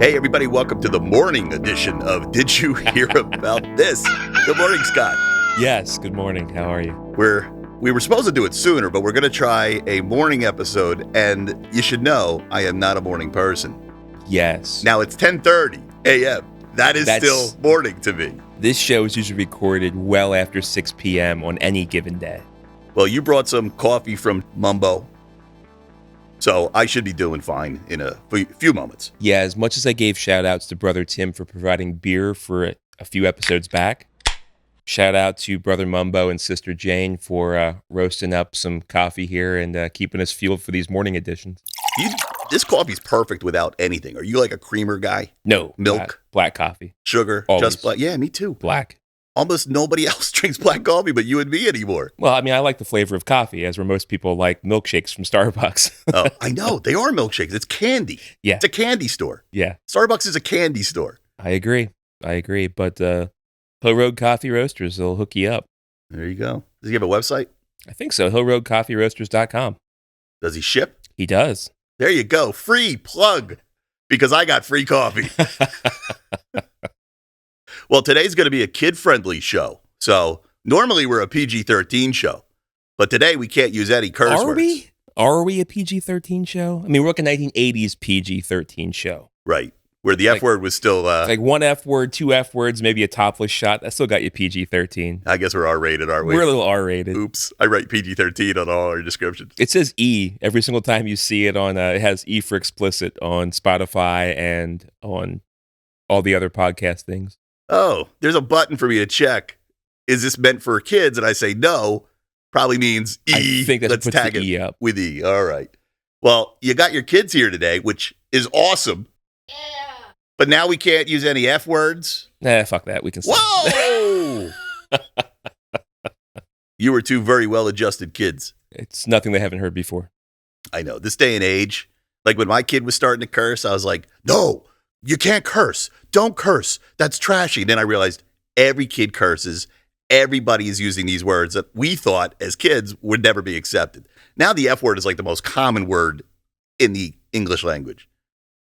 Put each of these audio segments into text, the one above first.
Hey, everybody, welcome to the morning edition of Did You Hear About This? Good morning, Scott. Yes, good morning. How are you? We were supposed to do it sooner, but we're going to try a morning episode, and you should know I am not a morning person. Yes. Now, it's 10:30 a.m. That's still morning to me. This show is usually recorded well after 6 p.m. on any given day. Well, you brought some coffee from Mumbo, so I should be doing fine in a few moments. Yeah, as much as I gave shout-outs to Brother Tim for providing beer for a few episodes back, shout out to Brother Mumbo and Sister Jane for roasting up some coffee here and keeping us fueled for these morning editions. This coffee's perfect without anything. Are you like a creamer guy? No. Milk? Black coffee. Sugar? Always. Just black? Yeah, me too. Black. Almost nobody else drinks black coffee but you and me anymore. Well, I mean, I like the flavor of coffee, as where most people like milkshakes from Starbucks. Oh, I know. They are milkshakes. It's candy. Yeah. It's a candy store. Yeah. Starbucks is a candy store. I agree. But Hill Road Coffee Roasters, they'll hook you up. There you go. Does he have a website? I think so. HillRoadCoffeeRoasters.com. Does he ship? He does. There you go. Free plug. Because I got free coffee. Well, today's going to be a kid-friendly show. So normally we're a PG-13 show. But today we can't use any curse words. Are we a PG-13 show? I mean, we're like a 1980s PG-13 show. Right. Where the F word was still... like one F word, two F words, maybe a topless shot. That still got you PG-13. I guess we're R-rated, aren't we? We're a little R-rated. Oops. I write PG-13 on all our descriptions. It says E every single time you see it on... it has E for explicit on Spotify and on all the other podcast things. Oh, there's a button for me to check. Is this meant for kids? And I say no. Probably means E. I think Let's tag it E up. with E. All right. Well, you got your kids here today, which is awesome. Yeah. But now we can't use any F words. Nah, fuck that. We can. Whoa! You were two very well-adjusted kids. It's nothing they haven't heard before. I know. This day and age, like when my kid was starting to curse, I was like, no, you can't curse. Don't curse. That's trashy. Then I realized every kid curses. Everybody is using these words that we thought as kids would never be accepted. Now the F word is like the most common word in the English language.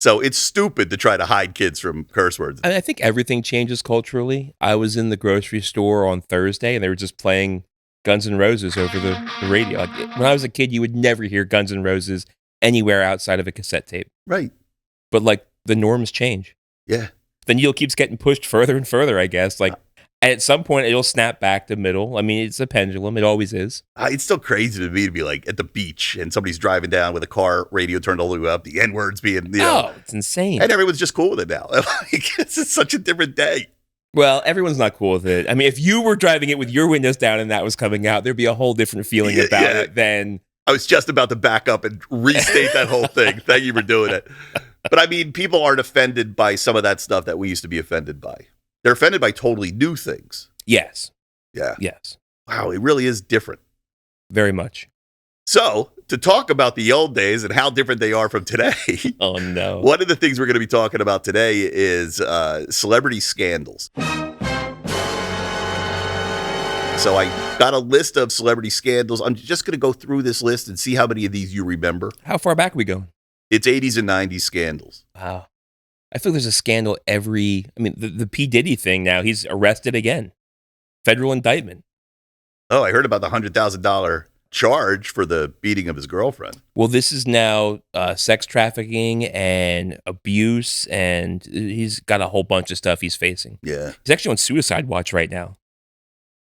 So it's stupid to try to hide kids from curse words. I think everything changes culturally. I was in the grocery store on Thursday and they were just playing Guns N' Roses over the radio. Like, when I was a kid, you would never hear Guns N' Roses anywhere outside of a cassette tape. Right. But like the norms change. Yeah. The needle keeps getting pushed further and further, I guess. Like at some point, it'll snap back to middle. I mean, it's a pendulum. It always is. It's still crazy to me to be like at the beach and somebody's driving down with a car radio turned all the way up, the N-words being, it's insane. And everyone's just cool with it now. Like, this is such a different day. Well, everyone's not cool with it. I mean, if you were driving it with your windows down and that was coming out, there'd be a whole different feeling about it than... I was just about to back up and restate that whole thing. Thank you for doing it. But I mean, people aren't offended by some of that stuff that we used to be offended by. They're offended by totally new things. Yes. Yeah. Yes. Wow, it really is different. Very much. So, to talk about the old days and how different they are from today. Oh, no. One of the things we're going to be talking about today is celebrity scandals. So I got a list of celebrity scandals. I'm just going to go through this list and see how many of these you remember. How far back are we going? It's 80s and 90s scandals. Wow. I feel there's a scandal the P. Diddy thing now, he's arrested again. Federal indictment. Oh, I heard about the $100,000 charge for the beating of his girlfriend. Well, this is now sex trafficking and abuse, and he's got a whole bunch of stuff he's facing. Yeah. He's actually on suicide watch right now.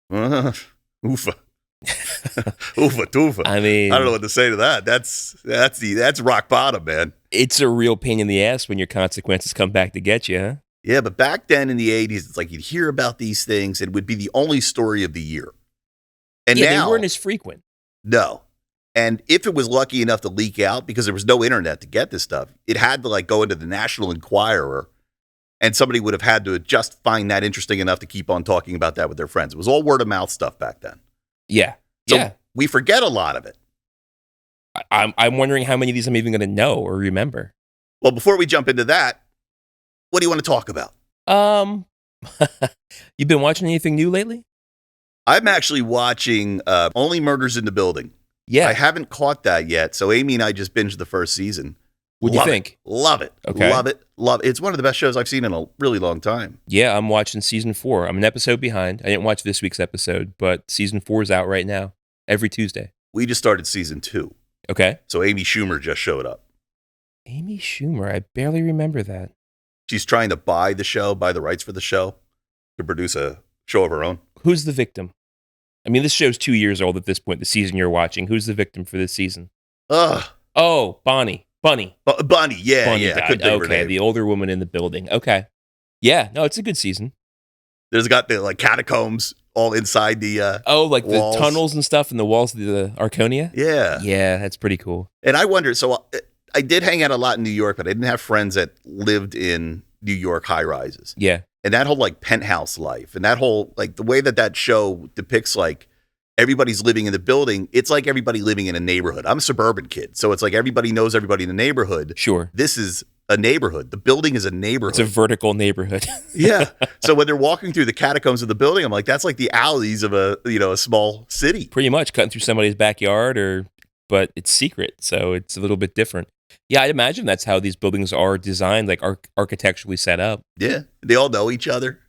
Oofa. Oofa toofa. I mean, I don't know what to say to that. That's rock bottom, man. It's a real pain in the ass when your consequences come back to get you, huh? Yeah, but back then in the 80s, it's like you'd hear about these things. It would be the only story of the year. And now, they weren't as frequent. No. And if it was lucky enough to leak out, because there was no internet to get this stuff, it had to like go into the National Enquirer, and somebody would have had to just find that interesting enough to keep on talking about that with their friends. It was all word of mouth stuff back then. Yeah. So we forget a lot of it. I'm wondering how many of these I'm even going to know or remember. Well, before we jump into that, what do you want to talk about? You've been watching anything new lately? I'm actually watching Only Murders in the Building. Yeah. I haven't caught that yet, so Amy and I just binged the first season. What do you think? Love it. Okay. Love it. Love it. It's one of the best shows I've seen in a really long time. Yeah, I'm watching season 4. I'm an episode behind. I didn't watch this week's episode, but season 4 is out right now, every Tuesday. We just started season 2. Okay. So Amy Schumer just showed up. Amy Schumer, I barely remember that. She's trying to buy the rights for the show to produce a show of her own. Who's the victim? I mean, this show's 2 years old at this point, the season you're watching. Who's the victim for this season? Oh, Bunny. Bunny, yeah. Bunny I died. couldn't think of her Okay, name. the older woman in the building. Okay. Yeah, no, it's a good season. There's got the catacombs all inside the walls. The tunnels and stuff and the walls of the Arconia? Yeah. Yeah, that's pretty cool. And I wonder, so I did hang out a lot in New York, but I didn't have friends that lived in New York high rises. Yeah. And that whole penthouse life and that whole the way that show depicts everybody's living in the building, it's like everybody living in a neighborhood. I'm a suburban kid, so it's like everybody knows everybody in the neighborhood. Sure. This is a neighborhood. The building is a neighborhood. It's a vertical neighborhood. Yeah. So when they're walking through the catacombs of the building, I'm like, that's like the alleys of a small city. Pretty much cutting through somebody's backyard, but it's secret, so it's a little bit different. Yeah, I'd imagine that's how these buildings are designed, architecturally set up. Yeah. They all know each other.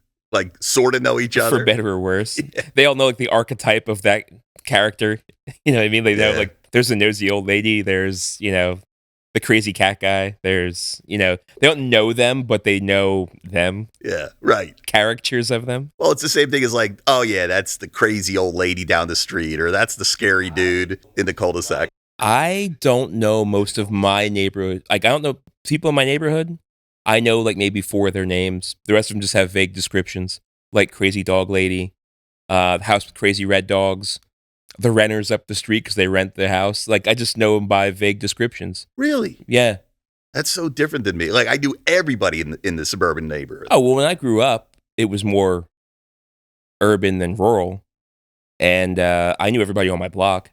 Sort of know each other. For better or worse. Yeah. They all know the archetype of that character. You know what I mean? They know there's the nosy old lady, there's, the crazy cat guy, there's, they don't know them, but they know them. Yeah, right. Characters of them. Well, it's the same thing as oh yeah, that's the crazy old lady down the street, or that's the scary dude in the cul-de-sac. I don't know most of my neighborhood. I don't know people in my neighborhood. I know maybe 4 of their names. The rest of them just have vague descriptions, like Crazy Dog Lady, the house with crazy red dogs, the renters up the street because they rent the house. I just know them by vague descriptions. Really? Yeah. That's so different than me. I knew everybody in the suburban neighborhood. Oh, well, when I grew up, it was more urban than rural, and I knew everybody on my block.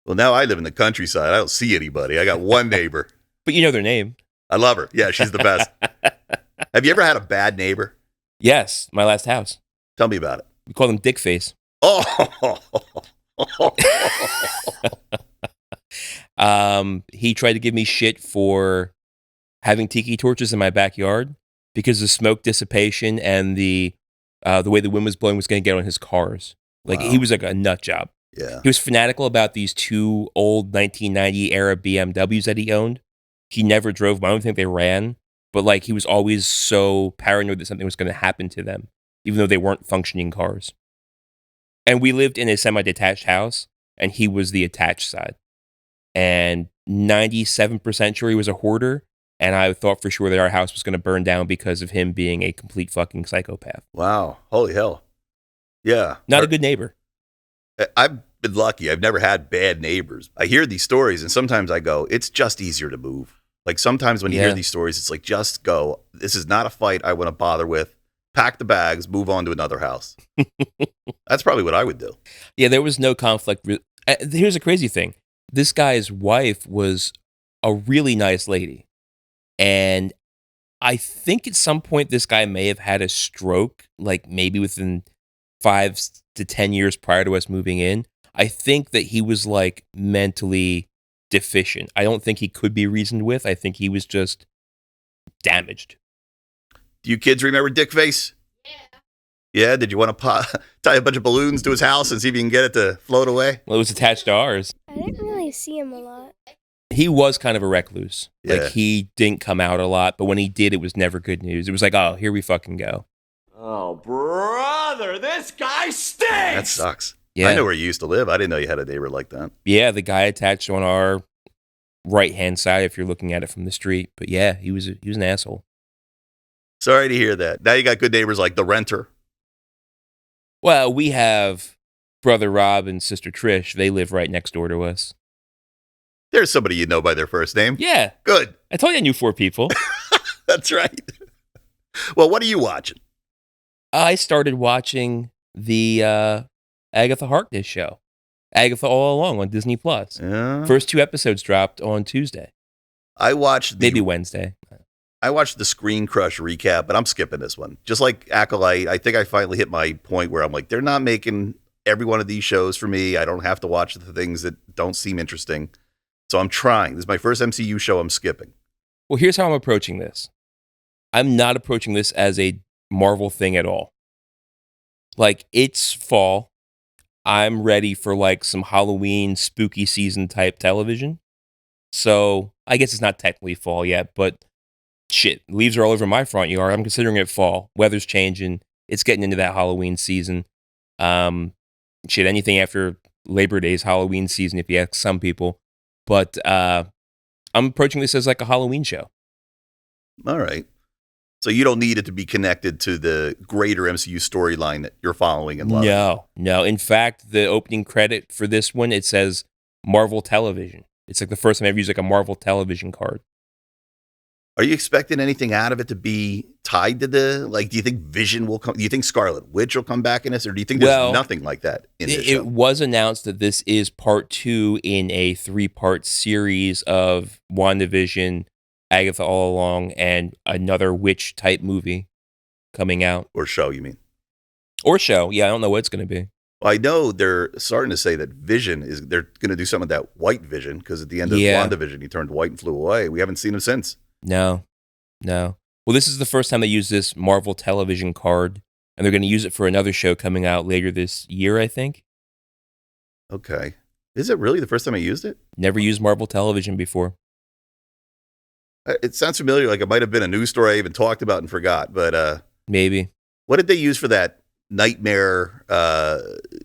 Well, now I live in the countryside. I don't see anybody. I got one neighbor. But you know their name. I love her. Yeah, she's the best. Have you ever had a bad neighbor? Yes, my last house. Tell me about it. We called him Dick Face. Oh. He tried to give me shit for having tiki torches in my backyard because the smoke dissipation and the way the wind was blowing was going to get on his cars. Wow. He was like a nut job. Yeah. He was fanatical about these 2 old 1990 era BMWs that he owned. He never drove them. I don't think they ran, but he was always so paranoid that something was going to happen to them, even though they weren't functioning cars. And we lived in a semi-detached house, and he was the attached side. And 97% sure he was a hoarder, and I thought for sure that our house was going to burn down because of him being a complete fucking psychopath. Wow. Holy hell. Yeah. Not a good neighbor. I've been lucky. I've never had bad neighbors. I hear these stories, and sometimes I go, it's just easier to move. Sometimes when you hear these stories, it's just go, this is not a fight I want to bother with. Pack the bags, move on to another house. That's probably what I would do. Yeah, there was no conflict. Here's a crazy thing. This guy's wife was a really nice lady. And I think at some point this guy may have had a stroke, maybe within 5 to 10 years prior to us moving in. I think that he was mentally deficient. I don't think he could be reasoned with. I think he was just damaged. Do you kids remember Dick Face? Yeah. Yeah? Did you want to tie a bunch of balloons to his house and see if you can get it to float away? Well, it was attached to ours. I didn't really see him a lot. He was kind of a recluse. Yeah. He didn't come out a lot, but when he did, it was never good news. It was oh, here we fucking go. Oh, brother, this guy stinks! That sucks. Yeah. I know where you used to live. I didn't know you had a neighbor like that. Yeah, the guy attached on our right-hand side if you're looking at it from the street. But yeah, he was an asshole. Sorry to hear that. Now you got good neighbors like the renter. Well, we have Brother Rob and Sister Trish. They live right next door to us. There's somebody you know by their first name. Yeah. Good. I told you I knew 4 people. That's right. Well, what are you watching? I started watching the Agatha Harkness show. Agatha All Along on Disney+. Yeah. First 2 episodes dropped on Tuesday. I watched Maybe Wednesday. I watched the Screen Crush recap, but I'm skipping this one. Just like Acolyte, I think I finally hit my point where I'm like, they're not making every one of these shows for me. I don't have to watch the things that don't seem interesting. So I'm trying. This is my first MCU show I'm skipping. Well, here's how I'm approaching this. I'm not approaching this as a Marvel thing at all. Like, it's fall. I'm ready for like some Halloween spooky season type television. So I guess it's not technically fall yet, but shit, leaves are all over my front yard. I'm considering it fall. Weather's changing. It's getting into that Halloween season. Shit, anything after Labor Day's Halloween season, if you ask some people. But I'm approaching this as like a Halloween show. All right. So you don't need it to be connected to the greater MCU storyline that you're following and loving. No. In fact, the opening credit for this one, it says Marvel Television. It's like the first time I've used like a Marvel Television card. Are you expecting anything out of it to be tied to the, like, do you think Vision will come? Do you think Scarlet Witch will come back in this? Or do you think there's nothing like that in this show? It was announced that this is part 2 in a 3-part series of WandaVision, Agatha All Along, and another witch type movie coming out. Or show, you mean? Or show. Yeah, I don't know what it's going to be. Well, I know they're starting to say that Vision they're going to do some of that white Vision, because at the end of WandaVision, he turned white and flew away. We haven't seen him since. No. Well, this is the first time they use this Marvel Television card, and they're going to use it for another show coming out later this year, I think. Okay. Is it really the first time I used it? Never used Marvel Television before. It sounds familiar, like it might have been a news story I even talked about and forgot, but maybe. What did they use for that nightmare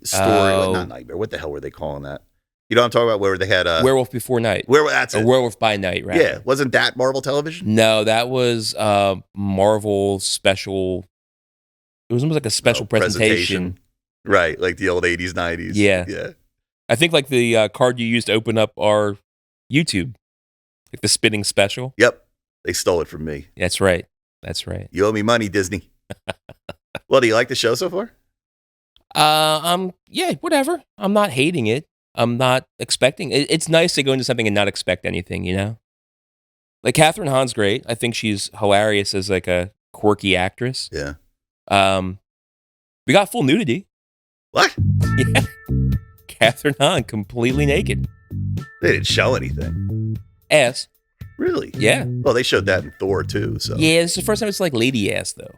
story? Not nightmare. What the hell were they calling that? You know what I'm talking about? Where they had Werewolf Before Night. That's it. Werewolf by Night, right? Yeah. Wasn't that Marvel Television? No, that was Marvel special. It was almost like a special presentation. Right, like the old 80s, 90s. Yeah. I think like the card you used to open up our YouTube. Like the spinning special. Yep. They stole it from me. That's right. You owe me money, Disney. Well, do you like the show so far? Yeah, whatever. I'm not hating it. I'm not expecting it. It's nice to go into something and not expect anything, you know? Like Catherine Hahn's great. I think she's hilarious as like a quirky actress. Yeah. We got full nudity. What? Yeah. Catherine Hahn completely naked. They didn't show anything. Ass. Really? Yeah. Well, they showed that in Thor too, so. Yeah, it's the first time it's like lady ass though.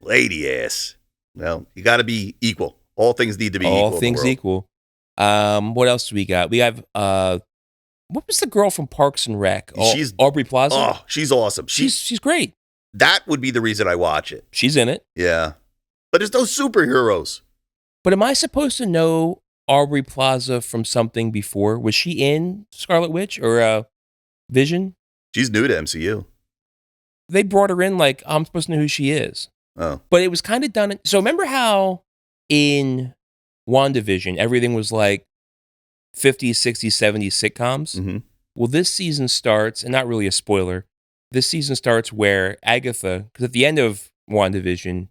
Lady ass. Well, you got to be equal. All things need to be equal. All things equal. What else do we got? We have what was the girl from Parks and Rec? She's Aubrey Plaza. Oh, she's awesome. She's great. That would be the reason I watch it. She's in it. Yeah. But there's no superheroes. But am I supposed to know Aubrey Plaza from something before? Was she in Scarlet Witch or Vision? She's new to MCU. They brought her in like I'm supposed to know who she is. Oh. But it was kind of done. So remember how in WandaVision everything was like 50s, 60s, 70s sitcoms? Mm-hmm. Well, this season starts, and not really a spoiler, this season starts where Agatha, because at the end of WandaVision,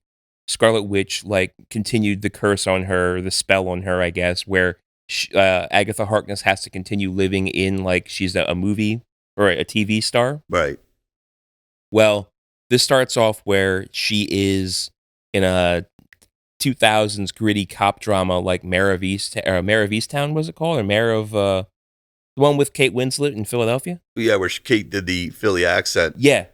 Scarlet Witch like continued the curse on her, the spell on her, I guess, where Agatha Harkness has to continue living in like she's a movie or a TV star. Right. Well, this starts off where she is in a 2000s gritty cop drama like Mayor of Easttown, was it called? Or Mayor of the one with Kate Winslet in Philadelphia? Yeah, where Kate did the Philly accent. Yeah.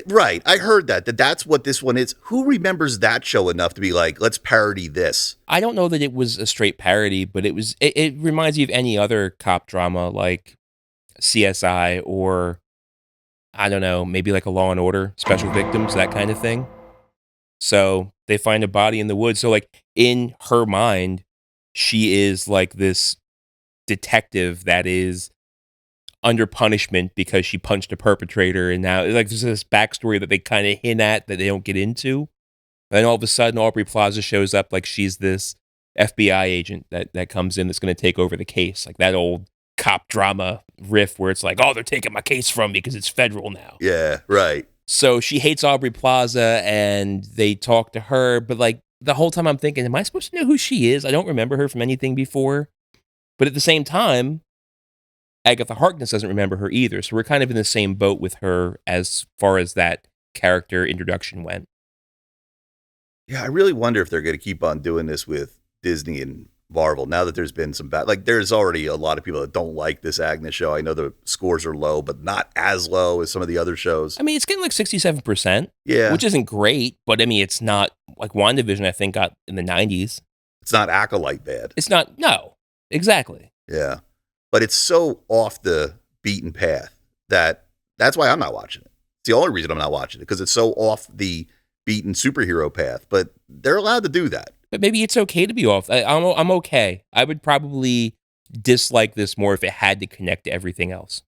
Right. I heard that's what this one is. Who remembers that show enough to be like, let's parody this? I don't know that it was a straight parody, but it reminds you of any other cop drama like CSI or I don't know, maybe like a Law and Order, Special Victims, that kind of thing. So they find a body in the woods. So like in her mind, she is like this detective that is under punishment because she punched a perpetrator, and now like there's this backstory that they kind of hint at that they don't get into. And then all of a sudden, Aubrey Plaza shows up like she's this FBI agent that comes in that's going to take over the case, like that old cop drama riff where it's like, oh, they're taking my case from me because it's federal now. Yeah, right. So she hates Aubrey Plaza, and they talk to her, but like the whole time I'm thinking, am I supposed to know who she is? I don't remember her from anything before. But at the same time, Agatha Harkness doesn't remember her either. So we're kind of in the same boat with her as far as that character introduction went. Yeah, I really wonder if they're going to keep on doing this with Disney and Marvel. Now that there's been some bad, like there's already a lot of people that don't like this Agnes show. I know the scores are low, but not as low as some of the other shows. I mean, it's getting like 67%. Yeah. Which isn't great, but I mean, it's not like WandaVision, I think, got in the 90s. It's not Acolyte bad. It's not, no, exactly. Yeah. But it's so off the beaten path that's why I'm not watching it. It's the only reason I'm not watching it, because it's so off the beaten superhero path. But they're allowed to do that. But maybe it's okay to be off. I'm okay. I would probably dislike this more if it had to connect to everything else.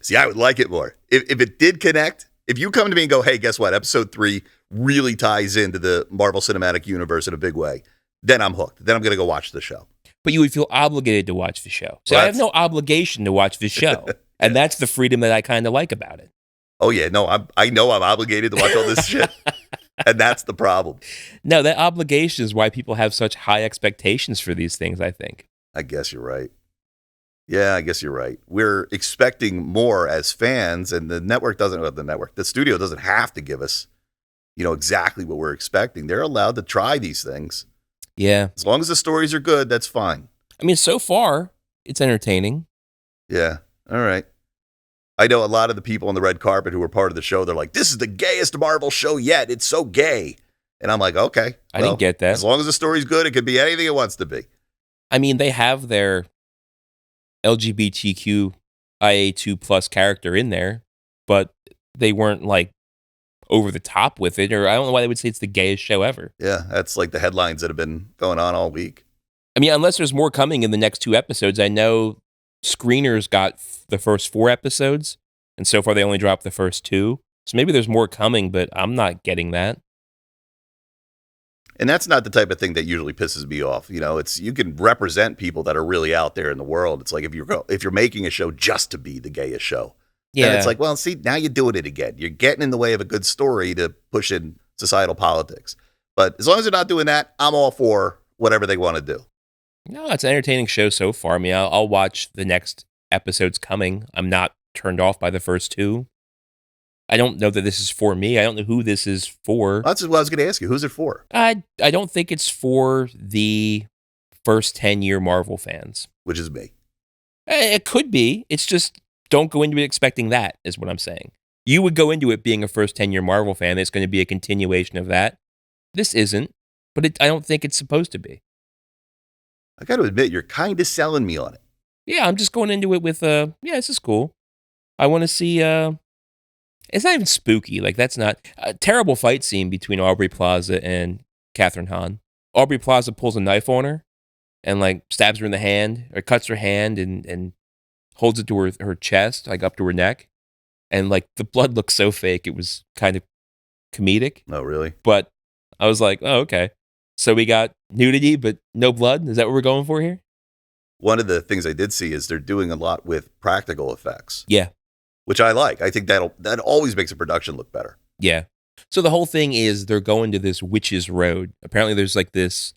See, I would like it more. If it did connect, if you come to me and go, hey, guess what? Episode 3 really ties into the Marvel Cinematic Universe in a big way, then I'm hooked. Then I'm going to go watch the show. But you would feel obligated to watch the show. So I have no obligation to watch the show. And that's the freedom that I kind of like about it. Oh, yeah. No, I know I'm obligated to watch all this shit. And that's the problem. No, that obligation is why people have such high expectations for these things, I think. I guess you're right. Yeah, I guess you're right. We're expecting more as fans, and the network the studio doesn't have to give us, exactly what we're expecting. They're allowed to try these things. Yeah. As long as the stories are good, that's fine. I mean, so far, it's entertaining. Yeah. All right. I know a lot of the people on the red carpet who were part of the show, they're like, this is the gayest Marvel show yet. It's so gay. And I'm like, okay. I didn't get that. As long as the story's good, it could be anything it wants to be. I mean, they have their LGBTQIA2 plus character in there, but they weren't like over the top with it, or I don't know why they would say it's the gayest show ever. Yeah, that's like the headlines that have been going on all week. I mean, unless there's more coming in the next 2 episodes. I know screeners got the first 4 episodes, and so far they only dropped the first 2. So maybe there's more coming, but I'm not getting that. And that's not the type of thing that usually pisses me off. You can represent people that are really out there in the world. It's like if you're making a show just to be the gayest show. Yeah. And it's like, well, see, now you're doing it again. You're getting in the way of a good story to push in societal politics. But as long as they're not doing that, I'm all for whatever they want to do. No, it's an entertaining show so far. I mean, I'll watch the next episodes coming. I'm not turned off by the first 2. I don't know that this is for me. I don't know who this is for. That's what I was going to ask you. Who's it for? I don't think it's for the first 10-year Marvel fans. Which is me. It could be. It's just don't go into it expecting that, is what I'm saying. You would go into it being a first 10-year Marvel fan. It's going to be a continuation of that. This isn't, but I don't think it's supposed to be. I got to admit, you're kind of selling me on it. Yeah, I'm just going into it with, this is cool. I want to see, it's not even spooky. Like, that's not a terrible fight scene between Aubrey Plaza and Catherine Hahn. Aubrey Plaza pulls a knife on her and, like, stabs her in the hand or cuts her hand and holds it to her chest, like, up to her neck. And, like, the blood looks so fake. It was kind of comedic. Oh, really? But I was like, oh, okay. So we got nudity, but no blood? Is that what we're going for here? One of the things I did see is they're doing a lot with practical effects. Yeah. Which I like. I think that always makes a production look better. Yeah. So the whole thing is they're going to this witch's road. Apparently there's like this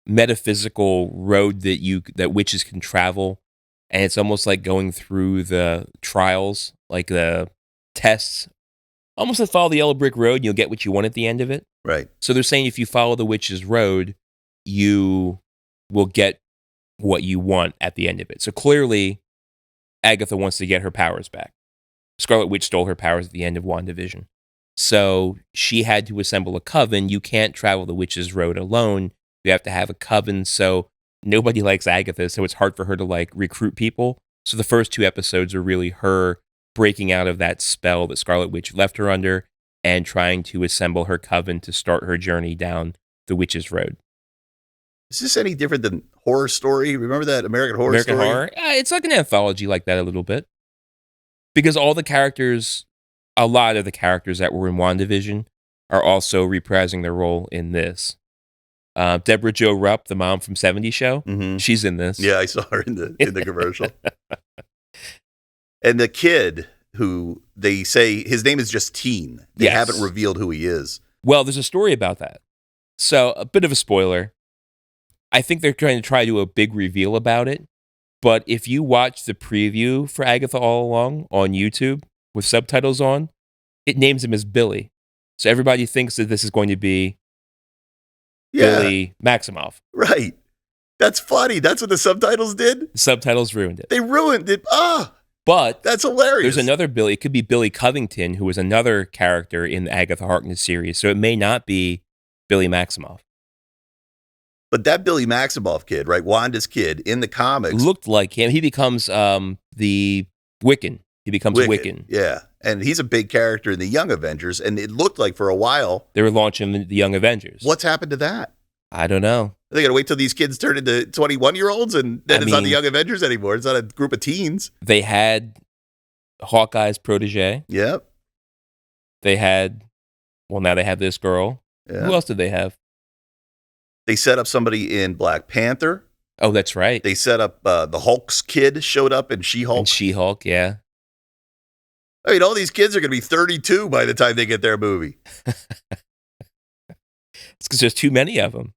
metaphysical road that witches can travel. And it's almost like going through the trials, like the tests. Almost like follow the yellow brick road and you'll get what you want at the end of it. Right. So they're saying if you follow the witch's road, you will get what you want at the end of it. So clearly, Agatha wants to get her powers back. Scarlet Witch stole her powers at the end of WandaVision. So she had to assemble a coven. You can't travel the witch's road alone. You have to have a coven. So nobody likes Agatha, so it's hard for her to like recruit people. So the first 2 episodes are really her breaking out of that spell that Scarlet Witch left her under and trying to assemble her coven to start her journey down the witch's road. Is this any different than Horror Story? Remember that American Horror Story? American Horror? It's like an anthology like that a little bit. Because a lot of the characters that were in WandaVision are also reprising their role in this. Deborah Jo Rupp, the mom from 70s Show, she's in this. Yeah, I saw her in the commercial. And the kid who they say his name is just Teen. They haven't revealed who he is. Well, there's a story about that. So a bit of a spoiler. I think they're trying to do a big reveal about it. But if you watch the preview for Agatha All Along on YouTube with subtitles on, it names him as Billy. So everybody thinks that this is going to be Billy Maximoff. Right. That's funny. That's what the subtitles did? The subtitles ruined it. They ruined it. But That's hilarious. there's another Billy. It could be Billy Covington, who was another character in the Agatha Harkness series. So it may not be Billy Maximoff. But that Billy Maximoff kid, right? Wanda's kid in the comics. Looked like him. He becomes the Wiccan. He becomes Wiccan. Yeah. And he's a big character in the Young Avengers. And it looked like for a while. They were launching the Young Avengers. What's happened to that? I don't know. They got to wait till these kids turn into 21-year-olds and then it's not the Young Avengers anymore. It's not a group of teens. They had Hawkeye's protege. Yep. They had, now they have this girl. Yeah. Who else did they have? They set up somebody in Black Panther. Oh, that's right. They set up the Hulk's kid showed up in She-Hulk. And She-Hulk, yeah. I mean, all these kids are going to be 32 by the time they get their movie. It's because there's too many of them.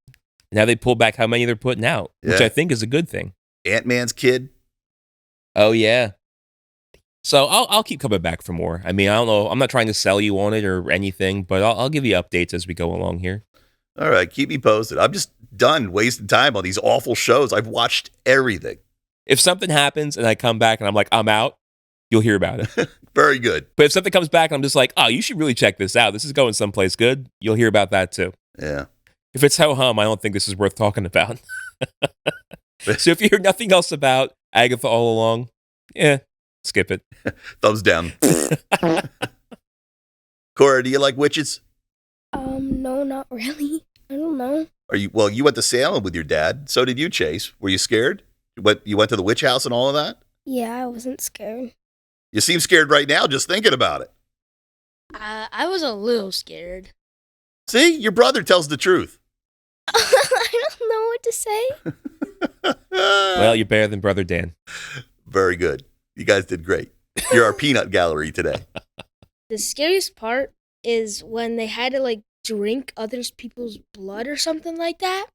Now they pull back how many they're putting out, which I think is a good thing. Ant-Man's kid. Oh, yeah. So I'll keep coming back for more. I mean, I don't know. I'm not trying to sell you on it or anything, but I'll give you updates as we go along here. All right, keep me posted. I'm just done wasting time on these awful shows. I've watched everything. If something happens and I come back and I'm like, I'm out, you'll hear about it. Very good. But if something comes back and I'm just like, oh, you should really check this out. This is going someplace good. You'll hear about that too. Yeah. If it's ho-hum, I don't think this is worth talking about. So if you hear nothing else about Agatha all along, skip it. Thumbs down. Cora, do you like witches? No, not really. I don't know. You went to Salem with your dad. So did you, Chase. Were you scared? You went to the witch house and all of that? Yeah, I wasn't scared. You seem scared right now just thinking about it. I was a little scared. See, your brother tells the truth. I don't know what to say. Well, you're better than Brother Dan. Very good. You guys did great. You're our peanut gallery today. The scariest part is when they had to drink other people's blood or something like that,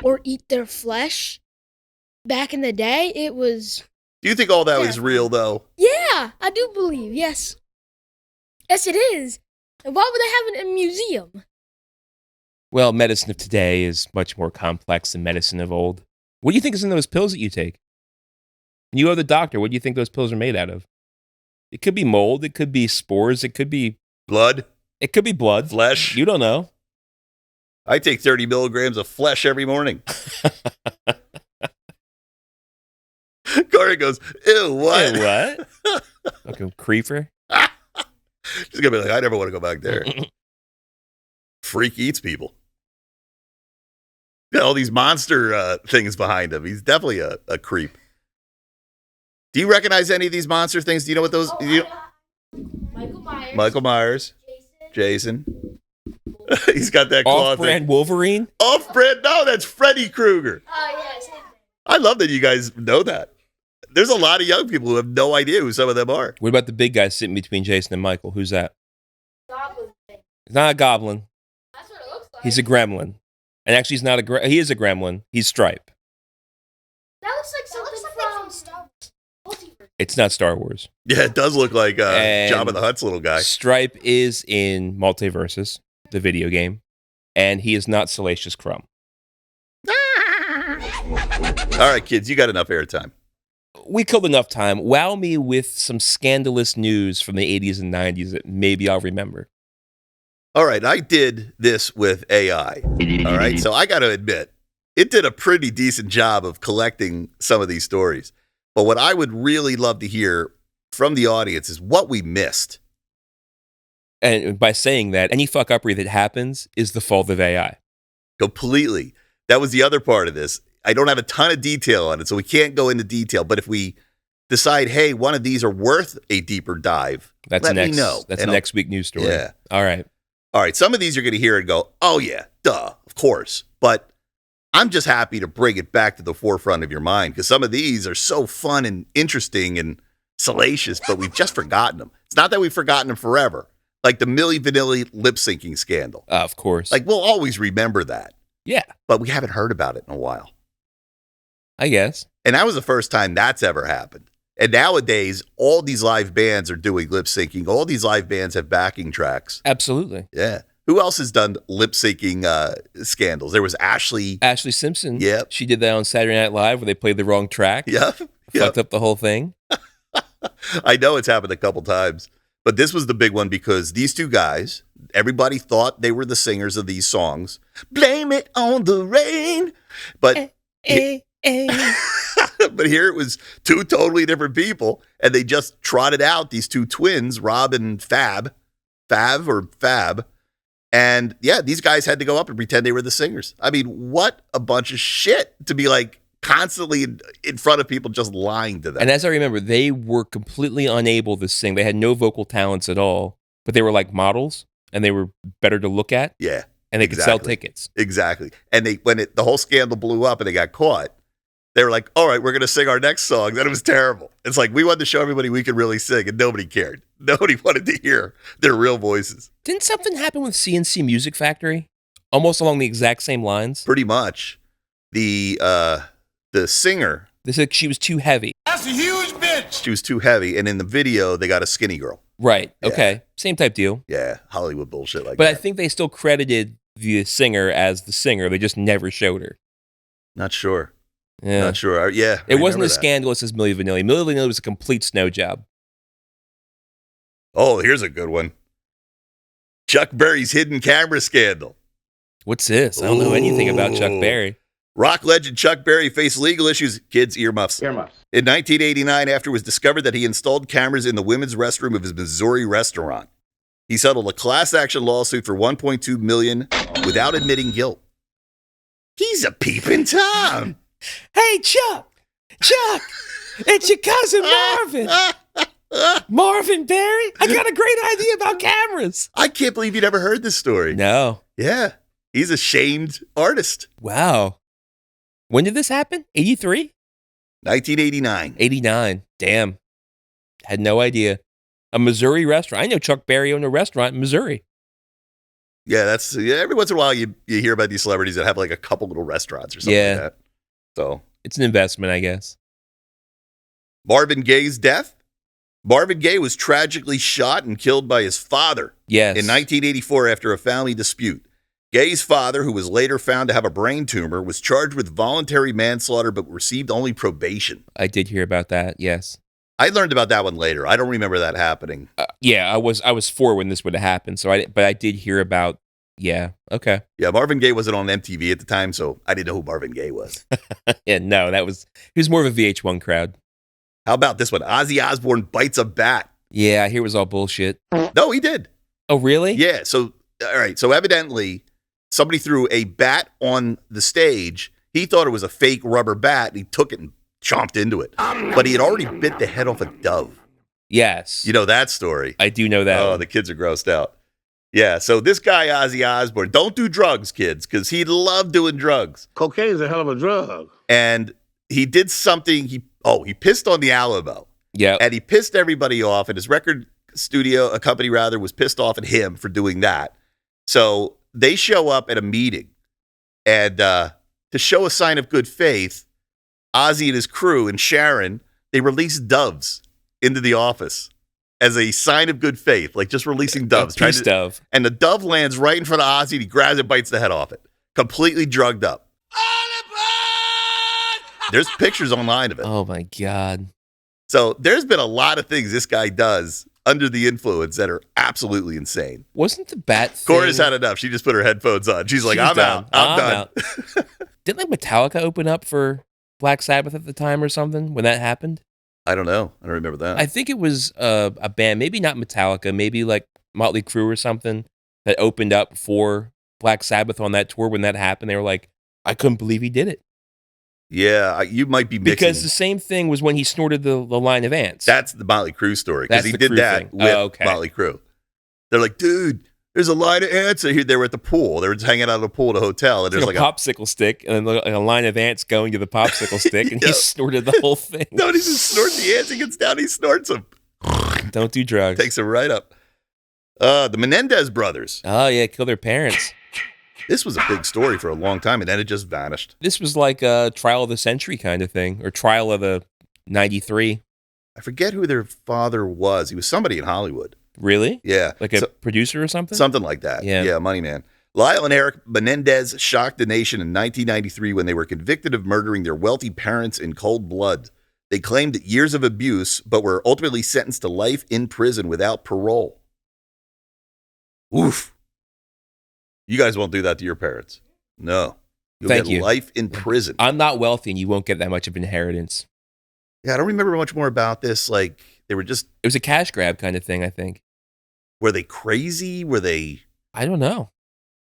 or eat their flesh. Back in the day, it was. Do you think all that was real, though? Yeah, I do believe. Yes, it is. And why would they have it in a museum? Well, medicine of today is much more complex than medicine of old. What do you think is in those pills that you take? When you go to the doctor, what do you think those pills are made out of? It could be mold. It could be spores. It could be blood. It could be blood. Flesh. You don't know. I take 30 milligrams of flesh every morning. Corey goes, ew, what? Ew, what? Fucking creeper. She's going to be like, I never want to go back there. Freak eats people. Got all these monster things behind him. He's definitely a creep. Do you recognize any of these monster things? Do you know what those... Michael Myers. Jason. He's got that claw Off-brand Wolverine? Off-brand? No, that's Freddy Krueger. Oh, yes. I love that you guys know that. There's a lot of young people who have no idea who some of them are. What about the big guy sitting between Jason and Michael? Who's that? Goblin thing. He's not a goblin. That's what it looks like. He's a gremlin. And actually, he's not he is a gremlin. He's Stripe. That looks like something from Star Wars. Multiverse. It's not Star Wars. Yeah, it does look like And Jabba the Hutt's little guy. Stripe is in Multiverses, the video game, and he is not Salacious Crumb. All right, kids, you got enough airtime. We killed enough time. Wow me with some scandalous news from the 80s and 90s that maybe I'll remember. All right, I did this with AI. All right, so I got to admit, it did a pretty decent job of collecting some of these stories. But what I would really love to hear from the audience is what we missed. And by saying that, any fuck-uppery that happens is the fault of AI. Completely. That was the other part of this. I don't have a ton of detail on it, so we can't go into detail. But if we decide, hey, one of these are worth a deeper dive, let me know. That's a next week news story. Yeah. All right. Some of these you're going to hear and go, oh, yeah, duh, of course. But I'm just happy to bring it back to the forefront of your mind because some of these are so fun and interesting and salacious, but we've just forgotten them. It's not that we've forgotten them forever. Like the Milli Vanilli lip syncing scandal. Of course. We'll always remember that. Yeah. But we haven't heard about it in a while. I guess. And that was the first time that's ever happened. And nowadays, all these live bands are doing lip syncing. All these live bands have backing tracks. Absolutely. Yeah. Who else has done lip syncing scandals? There was Ashley. Ashley Simpson. Yep. She did that on Saturday Night Live where they played the wrong track. Yep. Fucked up the whole thing. I know it's happened a couple times, but this was the big one because these two guys, everybody thought they were the singers of these songs. Blame it on the rain. But, but here it was two totally different people, and they just trotted out these two twins, Rob and Fab. And yeah, these guys had to go up and pretend they were the singers. I mean, what a bunch of shit to be like constantly in front of people just lying to them. And as I remember, they were completely unable to sing. They had no vocal talents at all, but they were like models and they were better to look at. Yeah. And they could sell tickets. Exactly. And when the whole scandal blew up and they got caught, they were like, all right, we're going to sing our next song. Then it was terrible. It's like, we wanted to show everybody we could really sing, and nobody cared. Nobody wanted to hear their real voices. Didn't something happen with CNC Music Factory? Almost along the exact same lines? Pretty much. The singer. They said she was too heavy. That's a huge bitch. She was too heavy. And in the video, they got a skinny girl. Right. Yeah. Okay. Same type deal. Yeah. Hollywood bullshit like but that. I think they still credited the singer as the singer. They just never showed her. Not sure. Yeah. Not sure. Yeah. It wasn't remember as that. scandalous as Milli Vanilli. Milli Vanilli was a complete snow job. Oh, here's a good one. Chuck Berry's hidden camera scandal. What's this? I don't know anything about Chuck Ooh. Berry. Rock legend Chuck Berry faced legal issues. Kids, earmuffs. In 1989, after it was discovered that he installed cameras in the women's restroom of his Missouri restaurant, he settled a class action lawsuit for $1.2 million without admitting guilt. He's a peeping Tom. Hey, Chuck! Chuck! It's your cousin Marvin! Marvin Berry? I got a great idea about cameras. I can't believe you never heard this story. No. Yeah. He's a shamed artist. Wow. When did this happen? 83? 1989. 89. Damn. Had no idea. A Missouri restaurant. I know Chuck Berry owned a restaurant in Missouri. Yeah, every once in a while you hear about these celebrities that have like a couple little restaurants or something like that. So it's an investment, I guess. Marvin Gaye's death. Marvin Gaye was tragically shot and killed by his father Yes. in 1984 after a family dispute. Gaye's father, who was later found to have a brain tumor, was charged with voluntary manslaughter but received only probation. I did hear about that, yes. I learned about that one later. I don't remember that happening. Yeah, I was 4 when this would have happened, but I did hear about, yeah, okay. Yeah, Marvin Gaye wasn't on MTV at the time, so I didn't know who Marvin Gaye was. Yeah, no, he was more of a VH1 crowd. How about this one? Ozzy Osbourne bites a bat. Yeah, I hear it was all bullshit. No, he did. Oh, really? Yeah, so, all right, so evidently somebody threw a bat on the stage. He thought it was a fake rubber bat, and he took it and chomped into it. But he had already bit the head off a dove. Yes. You know that story. I do know that. Oh, the kids are grossed out. Yeah, so this guy, Ozzy Osbourne, don't do drugs, kids, because he loved doing drugs. Cocaine's a hell of a drug. And he did something, he pissed on the Alamo. Yeah. And he pissed everybody off, and his record studio, a company rather, was pissed off at him for doing that. So they show up at a meeting, and to show a sign of good faith, Ozzy and his crew and Sharon, they released doves into the office as a sign of good faith, like just releasing doves. A peace dove. And the dove lands right in front of Ozzy, and he grabs it, bites the head off it. Completely drugged up. There's pictures online of it. Oh, my God. So there's been a lot of things this guy does under the influence that are absolutely insane. Wasn't the bat thing... Cora's had enough. She just put her headphones on. She's like, I'm done. out. I'm done. Out. Didn't like Metallica open up for Black Sabbath at the time or something when that happened? I don't know. I don't remember that. I think it was a band, maybe not Metallica, maybe like Motley Crue or something that opened up for Black Sabbath on that tour. When that happened, they were like, I couldn't believe he did it. Yeah, you might be mixing. Because the same thing was when he snorted the line of ants. That's the Motley Crue story. Because That's he the did Crue that thing. with Motley Crue. They're like, dude, there's a line of ants. They were at the pool. They were just hanging out at the pool at a hotel. And It's there's like a popsicle stick and then a line of ants going to the popsicle stick, and he snorted the whole thing. No, he just snorts the ants. He gets down, he snorts them. Don't do drugs. Takes them right up. The Menendez brothers. Oh, yeah, kill their parents. This was a big story for a long time, and then it just vanished. This was like a trial of the century kind of thing, or trial of the 93. I forget who their father was. He was somebody in Hollywood. Really? Yeah. Like a producer or something? Something like that. Yeah. Money man. Lyle and Eric Menendez shocked the nation in 1993 when they were convicted of murdering their wealthy parents in cold blood. They claimed years of abuse, but were ultimately sentenced to life in prison without parole. Oof. You guys won't do that to your parents. No. You'll Thank get you. life in prison. I'm not wealthy, and you won't get that much of inheritance. Yeah, I don't remember much more about this. Like, they were just... It was a cash grab kind of thing, I think. Were they crazy? Were they... I don't know.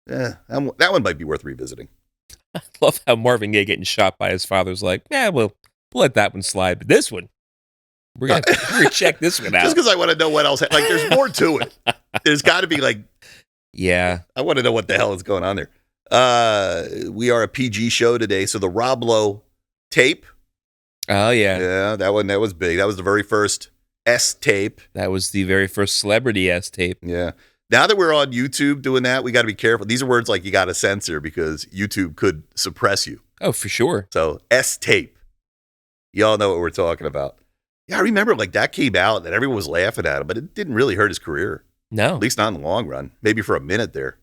That one might be worth revisiting. I love how Marvin Gaye getting shot by his father's like, yeah, well, we'll let that one slide. But this one, we're gonna check this one out. Just because I want to know what else... Like, there's more to it. There's got to be, like... Yeah. I want to know what the hell is going on there. We are a PG show today, so the Rob Lowe tape. Oh, yeah. Yeah, that was big. That was the very first S tape. That was the very first celebrity S tape. Yeah. Now that we're on YouTube doing that, we got to be careful. These are words like you got to censor because YouTube could suppress you. Oh, for sure. So S tape. Y'all know what we're talking about. Yeah, I remember like that came out and everyone was laughing at him, but it didn't really hurt his career. No. At least not in the long run. Maybe for a minute there.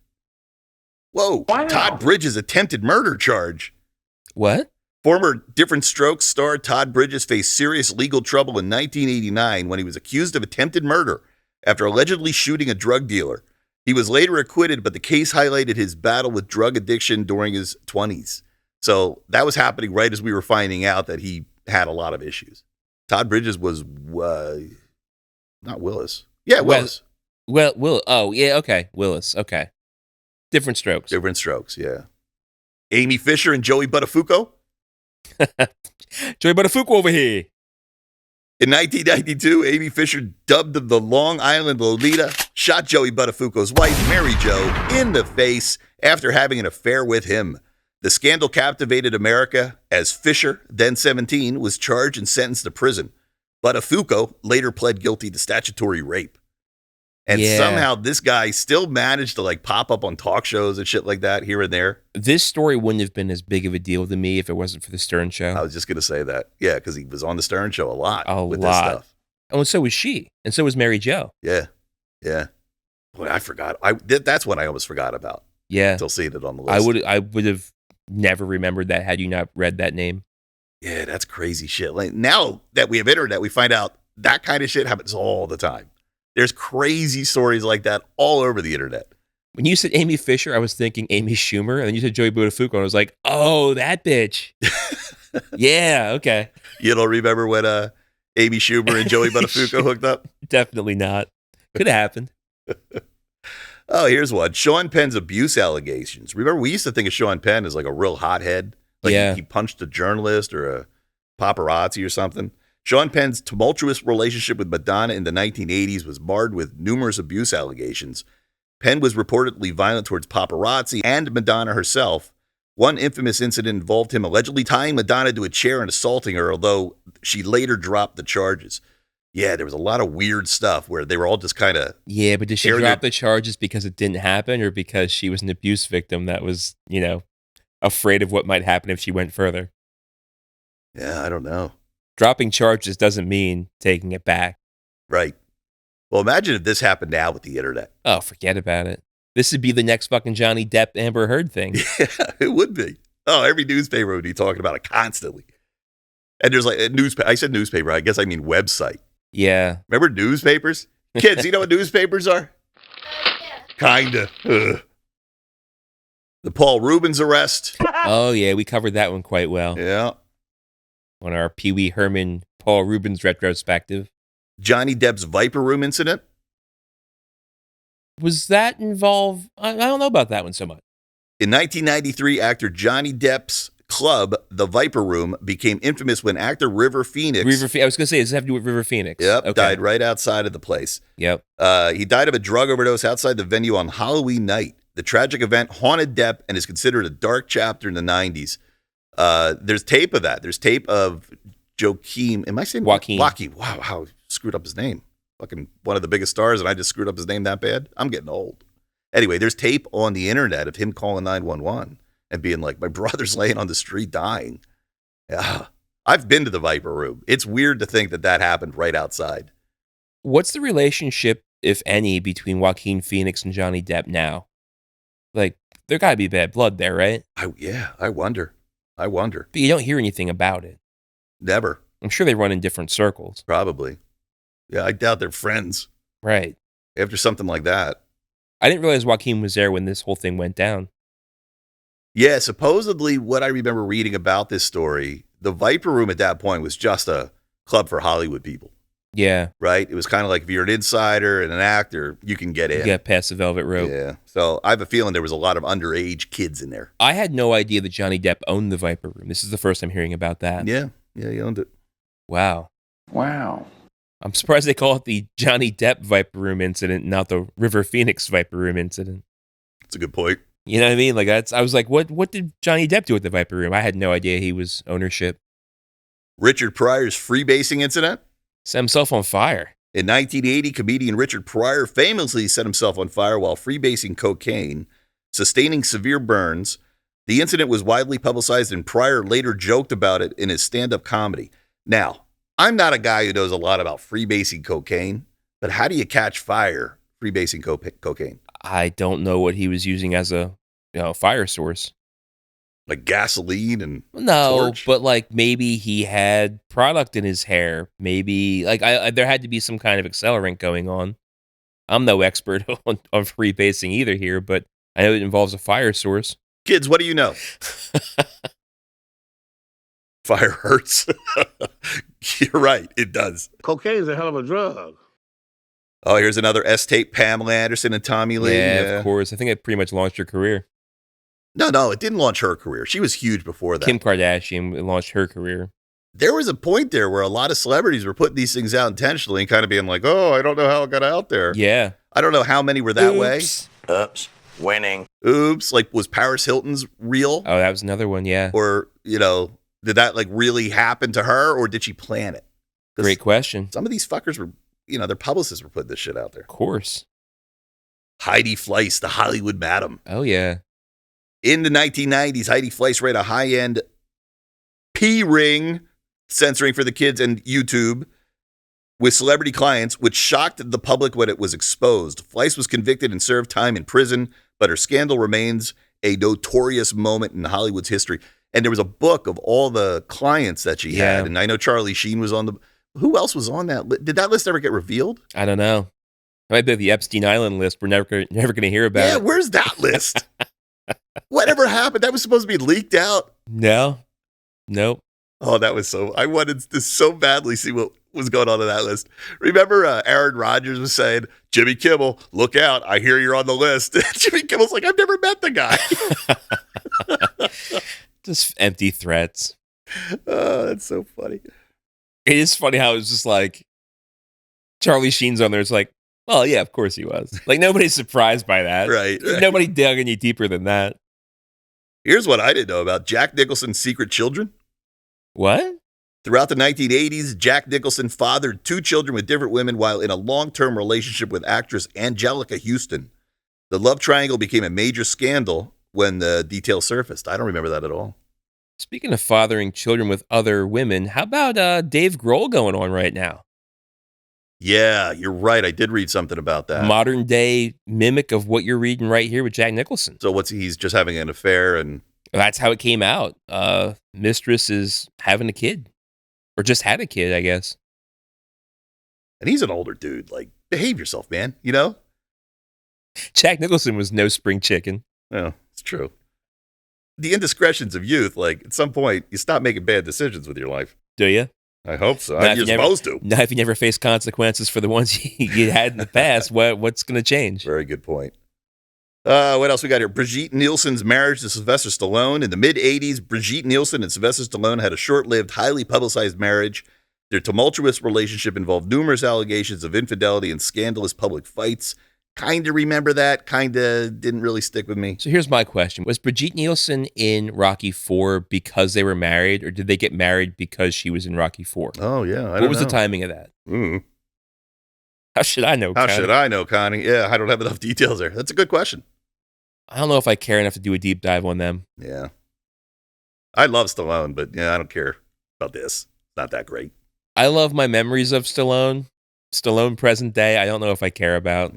Whoa. Wow. Todd Bridges attempted murder charge. What? Former Different Strokes star Todd Bridges faced serious legal trouble in 1989 when he was accused of attempted murder after allegedly shooting a drug dealer. He was later acquitted, but the case highlighted his battle with drug addiction during his 20s. So that was happening right as we were finding out that he had a lot of issues. Todd Bridges was not Willis. Yeah, Willis. Oh, yeah, okay. Willis, okay. Different Strokes. Different Strokes, yeah. Amy Fisher and Joey Buttafuoco. Joey Buttafuoco over here. In 1992, Amy Fisher, dubbed the Long Island Lolita, shot Joey Buttafuoco's wife, Mary Jo, in the face after having an affair with him. The scandal captivated America as Fisher, then 17, was charged and sentenced to prison. Buttafuoco later pled guilty to statutory rape. And somehow this guy still managed to like pop up on talk shows and shit like that here and there. This story wouldn't have been as big of a deal to me if it wasn't for the Stern Show. I was just going to say that. Yeah, because he was on the Stern Show a lot with lot. this stuff. Oh, and so was she. And so was Mary Jo. Yeah. Yeah. Boy, I forgot. That's one I almost forgot about. Yeah. Until seeing it on the list. I would have never remembered that had you not read that name. Yeah, that's crazy shit. Like now that we have internet, we find out that kind of shit happens all the time. There's crazy stories like that all over the internet. When you said Amy Fisher, I was thinking Amy Schumer, and then you said Joey Buttafuoco, and I was like, oh, that bitch. Yeah, okay. You don't remember when Amy Schumer and Joey Buttafuoco hooked up? Definitely not. Could have happened. Oh, here's one. Sean Penn's abuse allegations. Remember, we used to think of Sean Penn as like a real hothead. Like he punched a journalist or a paparazzi or something. Sean Penn's tumultuous relationship with Madonna in the 1980s was marred with numerous abuse allegations. Penn was reportedly violent towards paparazzi and Madonna herself. One infamous incident involved him allegedly tying Madonna to a chair and assaulting her, although she later dropped the charges. Yeah, there was a lot of weird stuff where they were all just kind of... Yeah, but did she drop the charges because it didn't happen or because she was an abuse victim that was, afraid of what might happen if she went further? Yeah, I don't know. Dropping charges doesn't mean taking it back. Right. Well, imagine if this happened now with the internet. Oh, forget about it. This would be the next fucking Johnny Depp Amber Heard thing. Yeah, it would be. Oh, every newspaper would be talking about it constantly. And there's like a newspaper. I said newspaper. I guess I mean website. Yeah. Remember newspapers? Kids, you know what newspapers are? Kinda. Ugh. The Paul Reubens arrest. Oh, yeah. We covered that one quite well. Yeah. On our Pee Wee Herman Paul Reubens retrospective. Johnny Depp's Viper Room incident. Was that involved? I don't know about that one so much. In 1993, actor Johnny Depp's club, the Viper Room, became infamous when actor River Phoenix... I was going to say, does it have to do with River Phoenix? Yep, okay. Died right outside of the place. Yep. He died of a drug overdose outside the venue on Halloween night. The tragic event haunted Depp and is considered a dark chapter in the 90s. There's tape of that. There's tape of Joaquin. Am I saying Joaquin? Wow, how screwed up his name. Fucking one of the biggest stars, and I just screwed up his name that bad. I'm getting old. Anyway, there's tape on the internet of him calling 911 and being like, my brother's laying on the street dying. Yeah. I've been to the Viper Room. It's weird to think that happened right outside. What's the relationship if any, between Joaquin Phoenix and Johnny Depp now? Like, there got to be bad blood there, right? I wonder. But you don't hear anything about it. Never. I'm sure they run in different circles. Probably. Yeah, I doubt they're friends. Right. After something like that. I didn't realize Joaquin was there when this whole thing went down. Yeah, supposedly what I remember reading about this story, the Viper Room at that point was just a club for Hollywood people. Yeah. Right? It was kind of like if you're an insider and an actor, you can get in. You get past the velvet rope. Yeah. So I have a feeling there was a lot of underage kids in there. I had no idea that Johnny Depp owned the Viper Room. This is the first time hearing about that. Yeah. Yeah, he owned it. Wow. I'm surprised they call it the Johnny Depp Viper Room incident, not the River Phoenix Viper Room incident. That's a good point. You know what I mean? Like I was like, what did Johnny Depp do at the Viper Room? I had no idea he was ownership. Richard Pryor's freebasing incident. Set himself on fire. In 1980, comedian Richard Pryor famously set himself on fire while freebasing cocaine, sustaining severe burns. The incident was widely publicized, and Pryor later joked about it in his stand-up comedy. Now, I'm not a guy who knows a lot about freebasing cocaine, but how do you catch fire freebasing cocaine? I don't know what he was using as a fire source. Like gasoline and no, torch? But like maybe he had product in his hair. Maybe like there had to be some kind of accelerant going on. I'm no expert on freebasing either here, but I know it involves a fire source. Kids, what do you know? Fire hurts. You're right, it does. Cocaine is a hell of a drug. Oh, here's another S-tape, Pamela Anderson and Tommy Lee. Yeah, of course. I think it pretty much launched her career. No, it didn't launch her career. She was huge before that. Kim Kardashian launched her career. There was a point there where a lot of celebrities were putting these things out intentionally and kind of being like, oh, I don't know how it got out there. Yeah. I don't know how many were that way. Oops. Winning. Oops. Like, was Paris Hilton's real? Oh, that was another one, yeah. Or, did that like really happen to her or did she plan it? Great question. Some of these fuckers were, their publicists were putting this shit out there. Of course. Heidi Fleiss, the Hollywood madam. Oh, yeah. In the 1990s, Heidi Fleiss ran a high-end P-ring censoring for the kids and YouTube with celebrity clients, which shocked the public when it was exposed. Fleiss was convicted and served time in prison, but her scandal remains a notorious moment in Hollywood's history. And there was a book of all the clients that she had, and I know Charlie Sheen was on the... Who else was on that? Did that list ever get revealed? I don't know. It might be the Epstein Island list. We're never going to hear about it. Yeah, where's that list? Whatever happened? That was supposed to be leaked out. No. Nope. Oh, that was so... I wanted to so badly see what was going on that list. Remember Aaron Rodgers was saying, Jimmy Kimmel, look out. I hear you're on the list. Jimmy Kimmel's like, I've never met the guy. Just empty threats. Oh, that's so funny. It is funny how it's just like Charlie Sheen's on there. It's like, well, yeah, of course he was. Like, nobody's surprised by that. Right. Nobody dug any deeper than that. Here's what I didn't know about Jack Nicholson's secret children. What? Throughout the 1980s, Jack Nicholson fathered 2 children with different women while in a long-term relationship with actress Angelica Houston. The love triangle became a major scandal when the details surfaced. I don't remember that at all. Speaking of fathering children with other women, how about Dave Grohl going on right now? Yeah, you're right. I did read something about that. Modern day mimic of what you're reading right here with Jack Nicholson. So he's just having an affair and... That's how it came out. Mistress is having a kid. Or just had a kid, I guess. And he's an older dude. Like, behave yourself, man. Jack Nicholson was no spring chicken. No, it's true. The indiscretions of youth, like, at some point, you stop making bad decisions with your life. Do you? I hope so. Now, You're supposed to. Now, if you never face consequences for the ones you had in the past, what's going to change? Very good point. What else we got here? Brigitte Nielsen's marriage to Sylvester Stallone. In the mid-'80s, Brigitte Nielsen and Sylvester Stallone had a short-lived, highly publicized marriage. Their tumultuous relationship involved numerous allegations of infidelity and scandalous public fights. Kind of remember that. Kind of didn't really stick with me. So here's my question. Was Brigitte Nielsen in Rocky IV because they were married, or did they get married because she was in Rocky IV? Oh, yeah. What was the timing of that? How should I know, How Connie? should I know, Connie? Yeah, I don't have enough details there. That's a good question. I don't know if I care enough to do a deep dive on them. Yeah. I love Stallone, but yeah, I don't care about this. It's not that great. I love my memories of Stallone. Stallone present day, I don't know if I care about.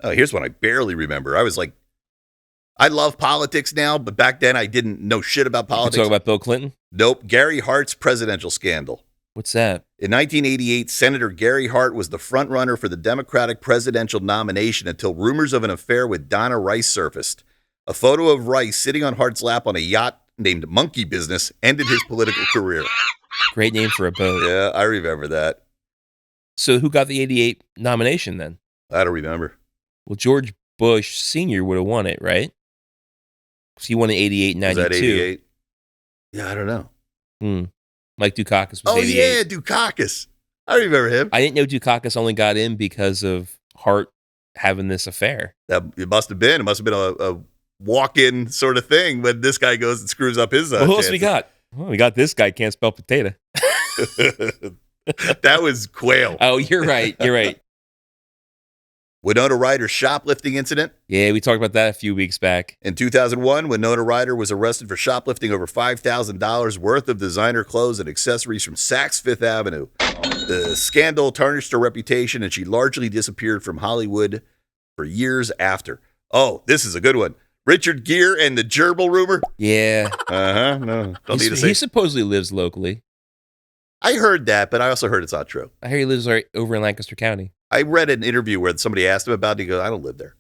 Oh, here's one I barely remember. I love politics now, but back then I didn't know shit about politics. You talk about Bill Clinton? Nope. Gary Hart's presidential scandal. What's that? In 1988, Senator Gary Hart was the frontrunner for the Democratic presidential nomination until rumors of an affair with Donna Rice surfaced. A photo of Rice sitting on Hart's lap on a yacht named Monkey Business ended his political career. Great name for a boat. Yeah, I remember that. So who got the 88 nomination then? I don't remember. Well, George Bush Sr. would have won it, right? Because he won in 88 and 92. Was that 88? Yeah, I don't know. Mike Dukakis was 88. Yeah, Dukakis. I remember him. I didn't know Dukakis only got in because of Hart having this affair. It must have been a walk-in sort of thing when this guy goes and screws up his Who else we got? Well, we got this guy can't spell potato. That was Quail. Oh, you're right. You're right. Winona Ryder's shoplifting incident. Yeah, we talked about that a few weeks back. In 2001, Winona Ryder was arrested for shoplifting over $5,000 worth of designer clothes and accessories from Saks Fifth Avenue. The scandal tarnished her reputation, and she largely disappeared from Hollywood for years after. Oh, this is a good one. Richard Gere and the Gerbil rumor. Yeah. No, don't need to say. He supposedly lives locally. I heard that, but I also heard it's not true. I hear he lives right over in Lancaster County. I read an interview where somebody asked him about it. He goes, I don't live there.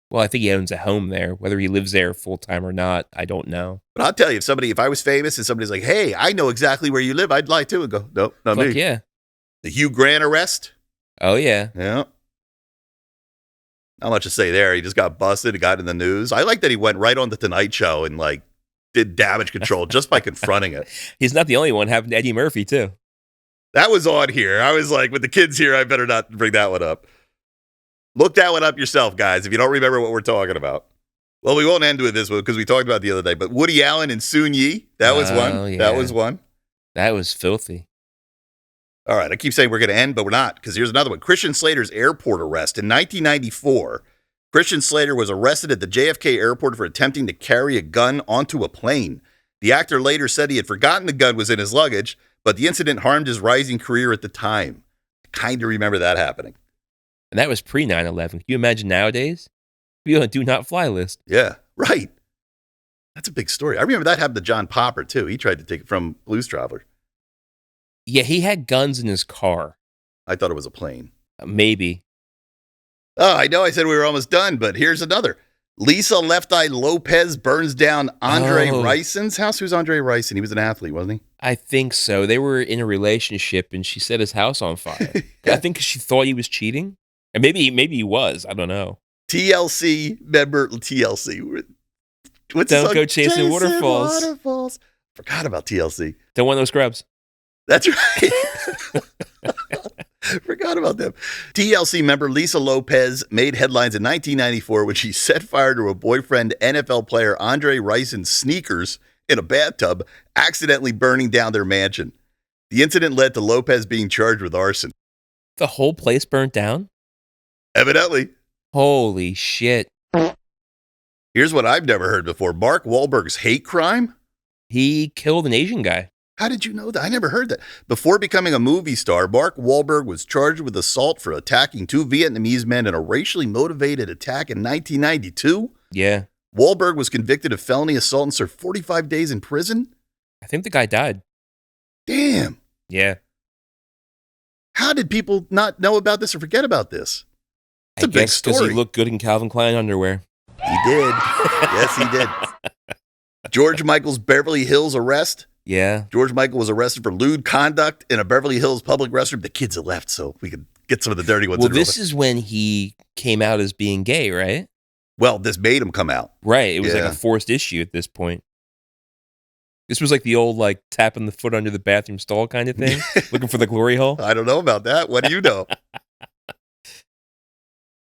Well, I think he owns a home there. Whether he lives there full-time or not, I don't know. But I'll tell you, if I was famous and somebody's like, hey, I know exactly where you live, I'd lie too and go, nope, not me. Yeah. The Hugh Grant arrest. Oh, yeah. Yeah. Not much to say there. He just got busted. He got in the news. I like that he went right on the Tonight Show and did damage control just by confronting it. He's not the only one. Happened to Eddie Murphy, too. That was on here. I was like, with the kids here, I better not bring that one up. Look that one up yourself, guys, if you don't remember what we're talking about. Well, we won't end with this one because we talked about it the other day, but Woody Allen and Soon Yi, that was one. Yeah. That was one. That was filthy. All right, I keep saying we're going to end, but we're not, because here's another one. Christian Slater's airport arrest. In 1994, Christian Slater was arrested at the JFK airport for attempting to carry a gun onto a plane. The actor later said he had forgotten the gun was in his luggage, but the incident harmed his rising career at the time. I kind of remember that happening. And that was pre-9/11. Can you imagine nowadays? Be on a do not fly list. Yeah, right. That's a big story. I remember that happened to John Popper, too. He tried to take it from Blues Traveler. Yeah, he had guns in his car. I thought it was a plane. Maybe. Oh, I know I said we were almost done, but here's another. Lisa Left Eye Lopez burns down Andre Rison's house. Who's Andre Rison? He was an athlete, wasn't he? I think so. They were in a relationship, and she set his house on fire. I think she thought he was cheating. And maybe he was. I don't know. TLC member, TLC. What's Don't go chasing waterfalls. Forgot about TLC. Don't want those scrubs. That's right. Forgot about them. TLC member Lisa Lopez made headlines in 1994 when she set fire to her boyfriend, NFL player Andre Rison's sneakers in a bathtub, accidentally burning down their mansion. The incident led to Lopez being charged with arson. The whole place burnt down? Evidently. Holy shit. Here's what I've never heard before. Mark Wahlberg's hate crime? He killed an Asian guy. How did you know that? I never heard that. Before becoming a movie star, Mark Wahlberg was charged with assault for attacking two Vietnamese men in a racially motivated attack in 1992. Yeah. Wahlberg was convicted of felony assault and served 45 days in prison. I think the guy died. Damn. Yeah. How did people not know about this or forget about this? It's a big story. Because he looked good in Calvin Klein underwear. He did. Yes, he did. George Michael's Beverly Hills arrest. Yeah. George Michael was arrested for lewd conduct in a Beverly Hills public restroom. The kids had left, so we could get some of the dirty ones. Well, this is when he came out as being gay, right? Well, this made him come out. Right. It was like a forced issue at this point. This was like the old, tapping the foot under the bathroom stall kind of thing. Looking for the glory hole. I don't know about that. What do you know?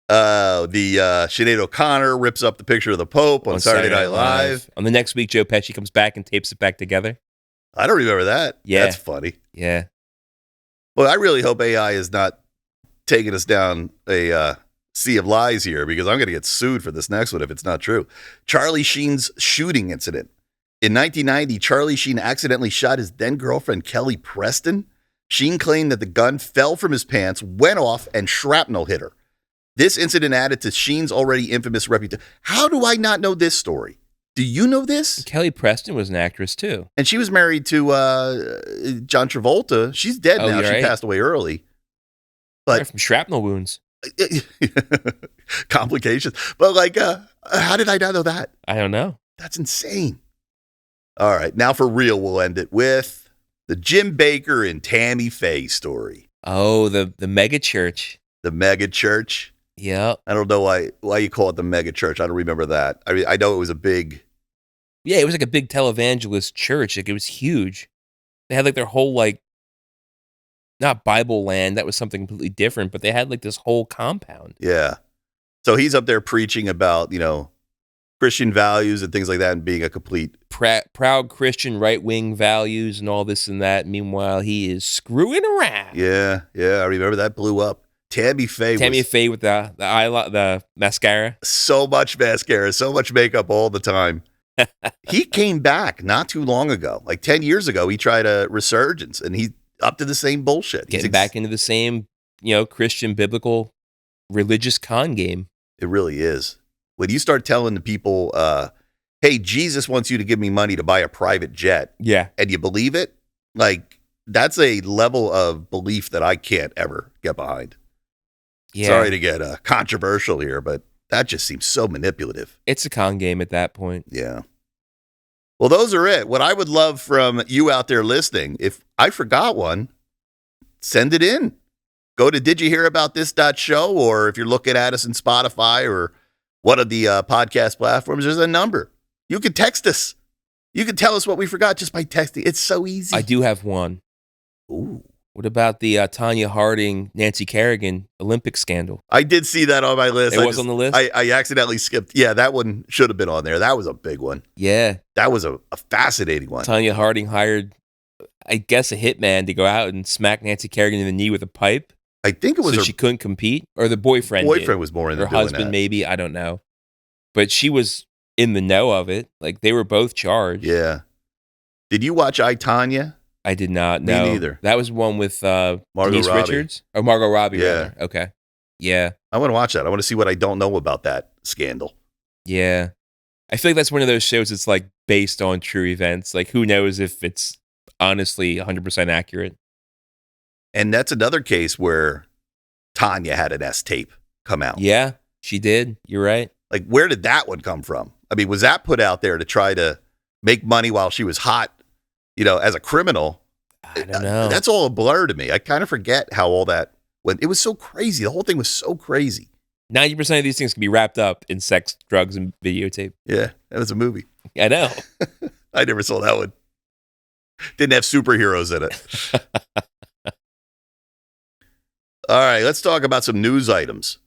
Sinead O'Connor rips up the picture of the Pope on Saturday Night Live. On the next week, Joe Pesci comes back and tapes it back together. I don't remember that. Yeah. That's funny. Yeah. Well, I really hope AI is not taking us down a sea of lies here, because I'm going to get sued for this next one if it's not true. Charlie Sheen's shooting incident. In 1990, Charlie Sheen accidentally shot his then-girlfriend, Kelly Preston. Sheen claimed that the gun fell from his pants, went off, and shrapnel hit her. This incident added to Sheen's already infamous reputation. How do I not know this story? Do you know this? Kelly Preston was an actress too. And she was married to John Travolta. She's dead now. She passed away early. But from shrapnel wounds. Complications. But like, how did I not know that? I don't know. That's insane. All right. Now for real, we'll end it with the Jim Baker and Tammy Faye story. Oh, the mega church. The mega church. Yeah. I don't know why you call it the mega church. I don't remember that. I mean, I know it was a big. Yeah, it was like a big televangelist church. Like it was huge. They had like their whole like, not Bible land. That was something completely different. But they had like this whole compound. Yeah. So he's up there preaching about, Christian values and things like that, and being a complete proud Christian right-wing values and all this and that. Meanwhile, he is screwing around. Yeah. I remember that blew up. Tammy Faye with the mascara. So much mascara, so much makeup all the time. He came back not too long ago, like 10 years ago. He tried a resurgence, and he's up to the same bullshit. Getting back into the same, Christian biblical religious con game. It really is. When you start telling the people, hey, Jesus wants you to give me money to buy a private jet. Yeah. And you believe it, like, that's a level of belief that I can't ever get behind. Yeah. Sorry to get controversial here, but that just seems so manipulative. It's a con game at that point. Yeah. Well, those are it. What I would love from you out there listening, if I forgot one, send it in. Go to didyouhearabouttthis.show, or if you're looking at us in Spotify or one of the podcast platforms, there's a number. You can text us. You can tell us what we forgot just by texting. It's so easy. I do have one. Ooh. What about the Tonya Harding, Nancy Kerrigan Olympic scandal? I did see that on my list. It was on the list? I accidentally skipped. Yeah, that one should have been on there. That was a big one. Yeah. That was a fascinating one. Tonya Harding hired, I guess, a hitman to go out and smack Nancy Kerrigan in the knee with a pipe. I think it was she couldn't compete, or the boyfriend was more in her husband, maybe, I don't know. But she was in the know of it. Like, they were both charged. Yeah. Did you watch I, Tonya? I did not. No. Me neither. That was one with Margot Denise Robbie. Richards? Oh, Margot Robbie. Yeah. Rather. Okay. Yeah. I want to watch that. I want to see what I don't know about that scandal. Yeah. I feel like that's one of those shows that's like based on true events. Like, who knows if it's honestly 100% accurate. And that's another case where Tonya had an S tape come out. Yeah, she did. You're right. Like, where did that one come from? I mean, was that put out there to try to make money while she was hot, as a criminal? I don't know. That's all a blur to me. I kind of forget how all that went. It was so crazy. The whole thing was so crazy. 90% of these things can be wrapped up in sex, drugs, and videotape. Yeah, that was a movie. I know. I never saw that one. Didn't have superheroes in it. All right, let's talk about some news items.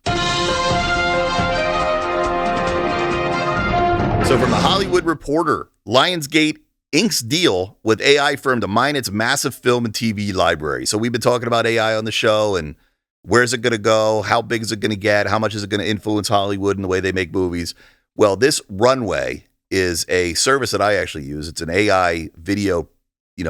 So from the Hollywood Reporter, Lionsgate inks deal with AI firm to mine its massive film and TV library. So we've been talking about AI on the show, and where's it going to go? How big is it going to get? How much is it going to influence Hollywood and the way they make movies? Well, this Runway is a service that I actually use. It's an AI video,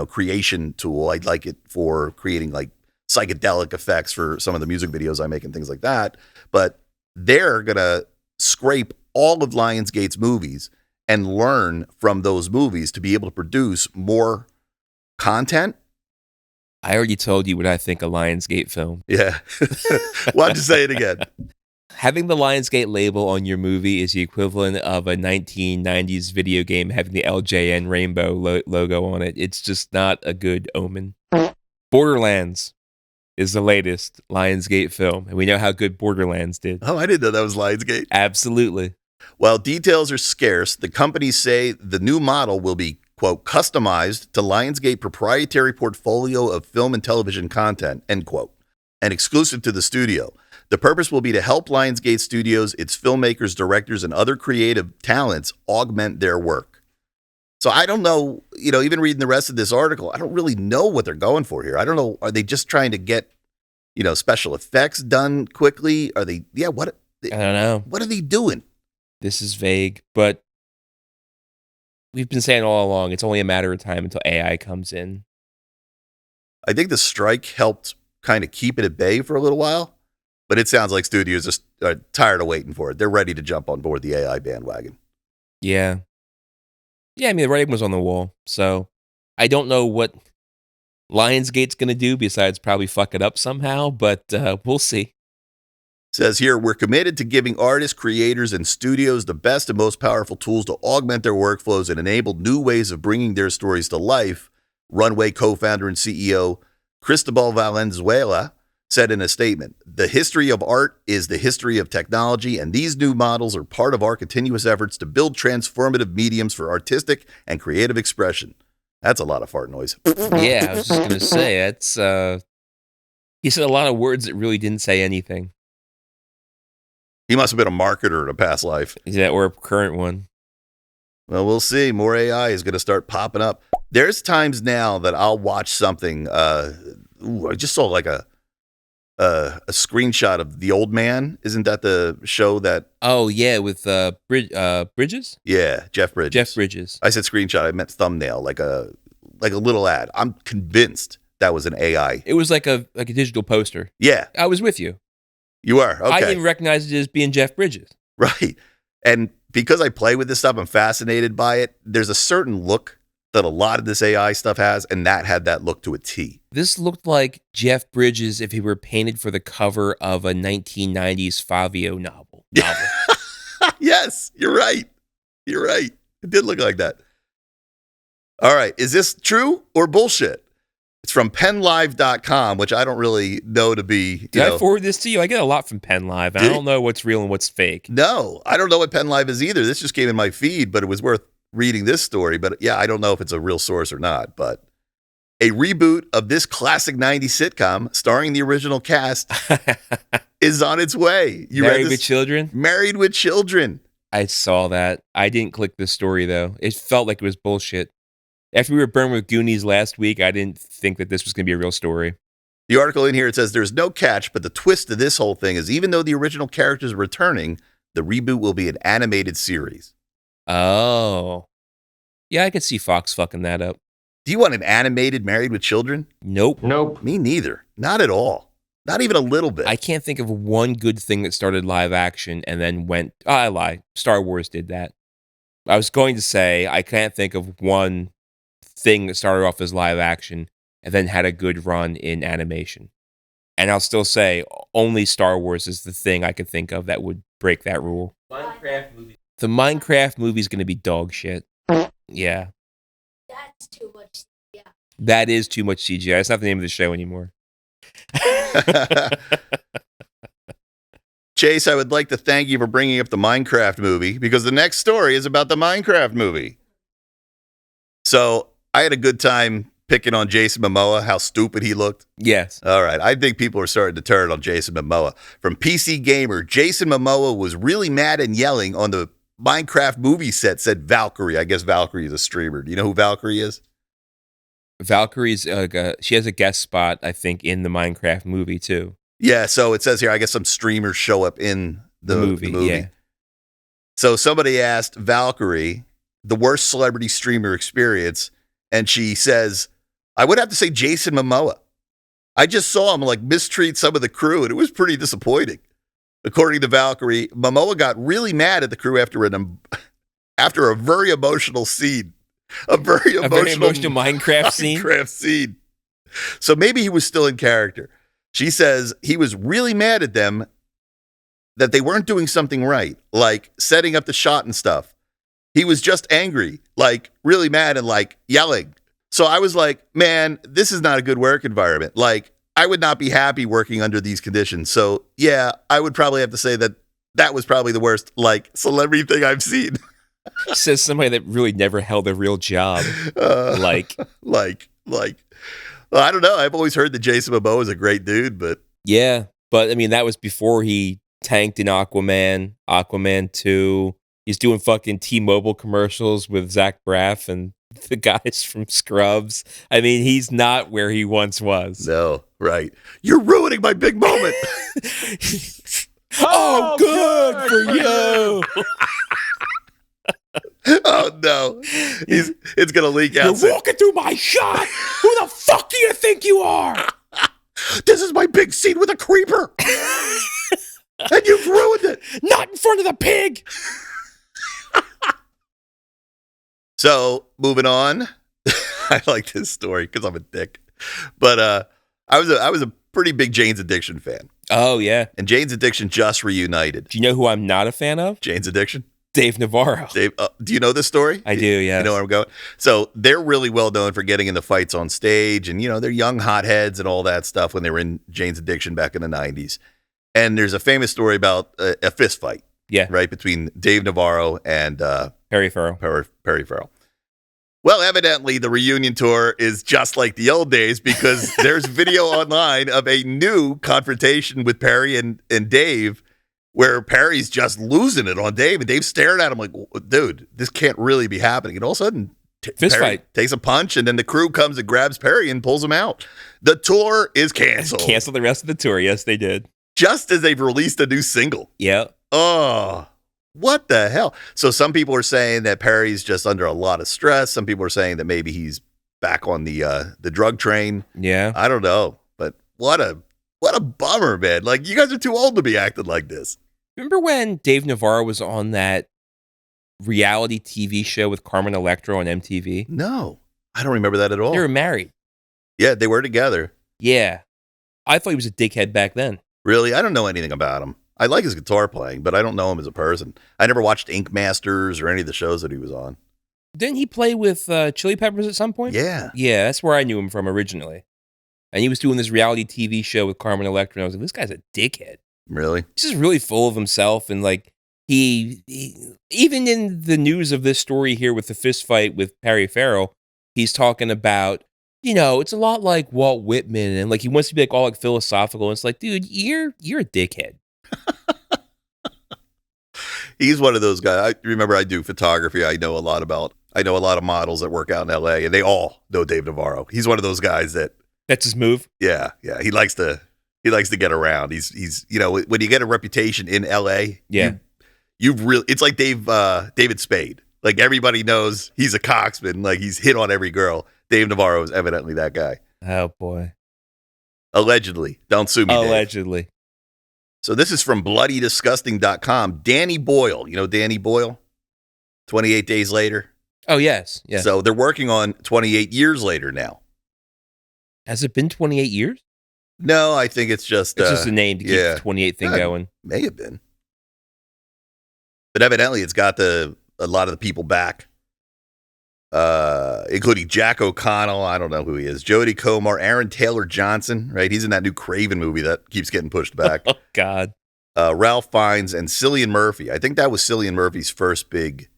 creation tool. I'd like it for creating like psychedelic effects for some of the music videos I make and things like that. But they're going to scrape all of Lionsgate's movies and learn from those movies to be able to produce more content. I already told you what I think a Lionsgate film. Yeah. Why don't you say it again? Having the Lionsgate label on your movie is the equivalent of a 1990s video game having the LJN rainbow logo on it. It's just not a good omen. Borderlands is the latest Lionsgate film, and we know how good Borderlands did. Oh, I didn't know that was Lionsgate. Absolutely. While details are scarce, the companies say the new model will be, quote, customized to Lionsgate proprietary portfolio of film and television content, end quote, and exclusive to the studio. The purpose will be to help Lionsgate Studios, its filmmakers, directors, and other creative talents augment their work. So I don't know, even reading the rest of this article, I don't really know what they're going for here. I don't know. Are they just trying to get, special effects done quickly? Are they, I don't know. What are they doing? This is vague, but we've been saying all along, it's only a matter of time until AI comes in. I think the strike helped kind of keep it at bay for a little while, but it sounds like studios are tired of waiting for it. They're ready to jump on board the AI bandwagon. Yeah. Yeah, I mean, the writing was on the wall, so I don't know what Lionsgate's going to do besides probably fuck it up somehow, but we'll see. Says here, we're committed to giving artists, creators, and studios the best and most powerful tools to augment their workflows and enable new ways of bringing their stories to life, Runway co-founder and CEO Cristobal Valenzuela said in a statement. The history of art is the history of technology, and these new models are part of our continuous efforts to build transformative mediums for artistic and creative expression. That's a lot of fart noise. Yeah, I was just going to say, that's, he said a lot of words that really didn't say anything. He must have been a marketer in a past life. Yeah, or a current one. Well, we'll see. More AI is going to start popping up. There's times now that I'll watch something. I just saw like a screenshot of The Old Man. Isn't that the show that? Oh, yeah, with Bridges? Yeah, Jeff Bridges. Jeff Bridges. I said screenshot. I meant thumbnail, like a little ad. I'm convinced that was an AI. It was like a digital poster. Yeah. I was with you. You are? Okay. I didn't recognize it as being Jeff Bridges. Right. And because I play with this stuff, I'm fascinated by it. There's a certain look that a lot of this AI stuff has, and that had that look to a T. This looked like Jeff Bridges if he were painted for the cover of a 1990s Fabio novel. Yes, you're right. You're right. It did look like that. All right. Is this true or bullshit? It's from PennLive.com, which I don't really know to be. Did I forward this to you? I get a lot from Penn Live. And I don't know what's real and what's fake. No, I don't know what Penn Live is either. This just came in my feed, but it was worth reading this story. But yeah, I don't know if it's a real source or not. But a reboot of this classic 90s sitcom starring the original cast is on its way. Married with Children? Married with Children. I saw that. I didn't click the story, though. It felt like it was bullshit. After we were burned with Goonies last week, I didn't think that this was going to be a real story. The article in here, it says, there's no catch, but the twist to this whole thing is even though the original characters are returning, the reboot will be an animated series. Oh. Yeah, I could see Fox fucking that up. Do you want an animated Married with Children? Nope. Me neither. Not at all. Not even a little bit. I can't think of one good thing that started live action and then went, I lie. Star Wars did that. I was going to say, I can't think of one thing that started off as live action and then had a good run in animation. And I'll still say only Star Wars is the thing I could think of that would break that rule. The Minecraft movie is going to be dog shit. Yeah. That's too much. Yeah. That is too much CGI. That's not the name of the show anymore. Chase, I would like to thank you for bringing up the Minecraft movie because the next story is about the Minecraft movie. So I had a good time picking on Jason Momoa, how stupid he looked. Yes. All right. I think people are starting to turn on Jason Momoa. From PC Gamer, Jason Momoa was really mad and yelling on the Minecraft movie set, said Valkyrie. I guess Valkyrie is a streamer. Do you know who Valkyrie is? Valkyrie's, she has a guest spot, I think, in the Minecraft movie, too. Yeah, so it says here, I guess some streamers show up in the movie. Yeah. So somebody asked Valkyrie the worst celebrity streamer experience, and she says, I would have to say Jason Momoa. I just saw him like mistreat some of the crew, and it was pretty disappointing. According to Valkyrie, Momoa got really mad at the crew after a very emotional scene. A very emotional Minecraft scene. So maybe he was still in character. She says he was really mad at them that they weren't doing something right, like setting up the shot and stuff. He was just angry, like really mad and like yelling. So I was like, man, this is not a good work environment. Like, I would not be happy working under these conditions. So yeah, I would probably have to say that was probably the worst, like, celebrity thing I've seen. Says somebody that really never held a real job. Well, I don't know. I've always heard that Jason Momoa is a great dude, but yeah, but I mean, that was before he tanked in Aquaman 2. He's doing fucking T-Mobile commercials with Zach Braff and the guys from Scrubs. I mean, he's not where he once was. No, right. You're ruining my big moment. Oh, good for you. Oh no, it's gonna leak out. You're walking through my shot. Who the fuck do you think you are? This is my big scene with a creeper, and you've ruined it. Not in front of the pig. So moving on, I like this story because I'm a dick, but I was a pretty big Jane's Addiction fan. Oh yeah, and Jane's Addiction just reunited. Do you know who I'm not a fan of? Jane's Addiction. Dave Navarro. Dave, do you know this story? I do, yeah. You know where I'm going? So they're really well known for getting into fights on stage, and they're young hotheads and all that stuff when they were in Jane's Addiction back in the 90s. And there's a famous story about a fist fight, right, between Dave Navarro and Perry Farrell. Perry Farrell. Well, evidently the reunion tour is just like the old days because there's video online of a new confrontation with Perry and Dave, where Perry's just losing it on Dave, and Dave's staring at him like, dude, this can't really be happening. And all of a sudden, fist Perry fight takes a punch, and then the crew comes and grabs Perry and pulls him out. The tour is canceled. Canceled the rest of the tour. Yes, they did. Just as they've released a new single. Yeah. Oh, what the hell? So some people are saying that Perry's just under a lot of stress. Some people are saying that maybe he's back on the drug train. Yeah. I don't know, but what a bummer, man. Like, you guys are too old to be acting like this. Remember when Dave Navarro was on that reality TV show with Carmen Electra on MTV? No, I don't remember that at all. They were married. Yeah, they were together. Yeah. I thought he was a dickhead back then. Really? I don't know anything about him. I like his guitar playing, but I don't know him as a person. I never watched Ink Masters or any of the shows that he was on. Didn't he play with Chili Peppers at some point? Yeah. Yeah, that's where I knew him from originally. And he was doing this reality TV show with Carmen Electra, and I was like, this guy's a dickhead. Really? He's just really full of himself, and like he even in the news of this story here with the fist fight with Perry Farrell, he's talking about, it's a lot like Walt Whitman, and like he wants to be like all like philosophical. And it's like, dude, you're a dickhead. He's one of those guys. I remember I do photography. I know a lot of models that work out in LA, and they all know Dave Navarro. He's one of those guys that's his move. Yeah. He likes to get around. He's when you get a reputation in LA, you've really, it's like David Spade. Like, everybody knows he's a coxman. Like, he's hit on every girl. Dave Navarro is evidently that guy. Oh boy. Allegedly. Don't sue me, Dave. Allegedly. So this is from bloodydisgusting.com. Danny Boyle. You know Danny Boyle? 28 Days Later. Oh, yes. Yeah. So they're working on 28 Years Later now. Has it been 28 years? No, I think it's just a name to keep the 28 thing going. May have been. But evidently it's got a lot of the people back, including Jack O'Connell. I don't know who he is. Jodie Comer, Aaron Taylor Johnson, right? He's in that new Craven movie that keeps getting pushed back. Oh, God. Ralph Fiennes and Cillian Murphy. I think that was Cillian Murphy's first big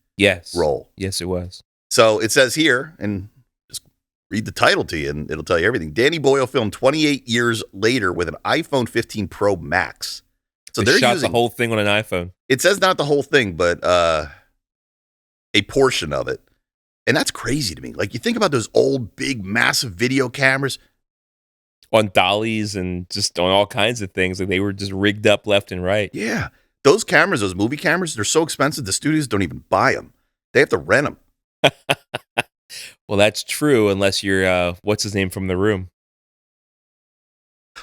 role. Yes, it was. So it says here, and just read the title to you, and it'll tell you everything. Danny Boyle filmed 28 years later with an iPhone 15 Pro Max. So they they're shot using the whole thing on an iPhone. It says not the whole thing, but a portion of it. And that's crazy to me. Like, you think about those old, big, massive video cameras. On dollies and just on all kinds of things. Like, they were just rigged up left and right. Yeah. Those cameras, those movie cameras, they're so expensive, the studios don't even buy them. They have to rent them. Well, that's true, unless you're, what's his name from The Room?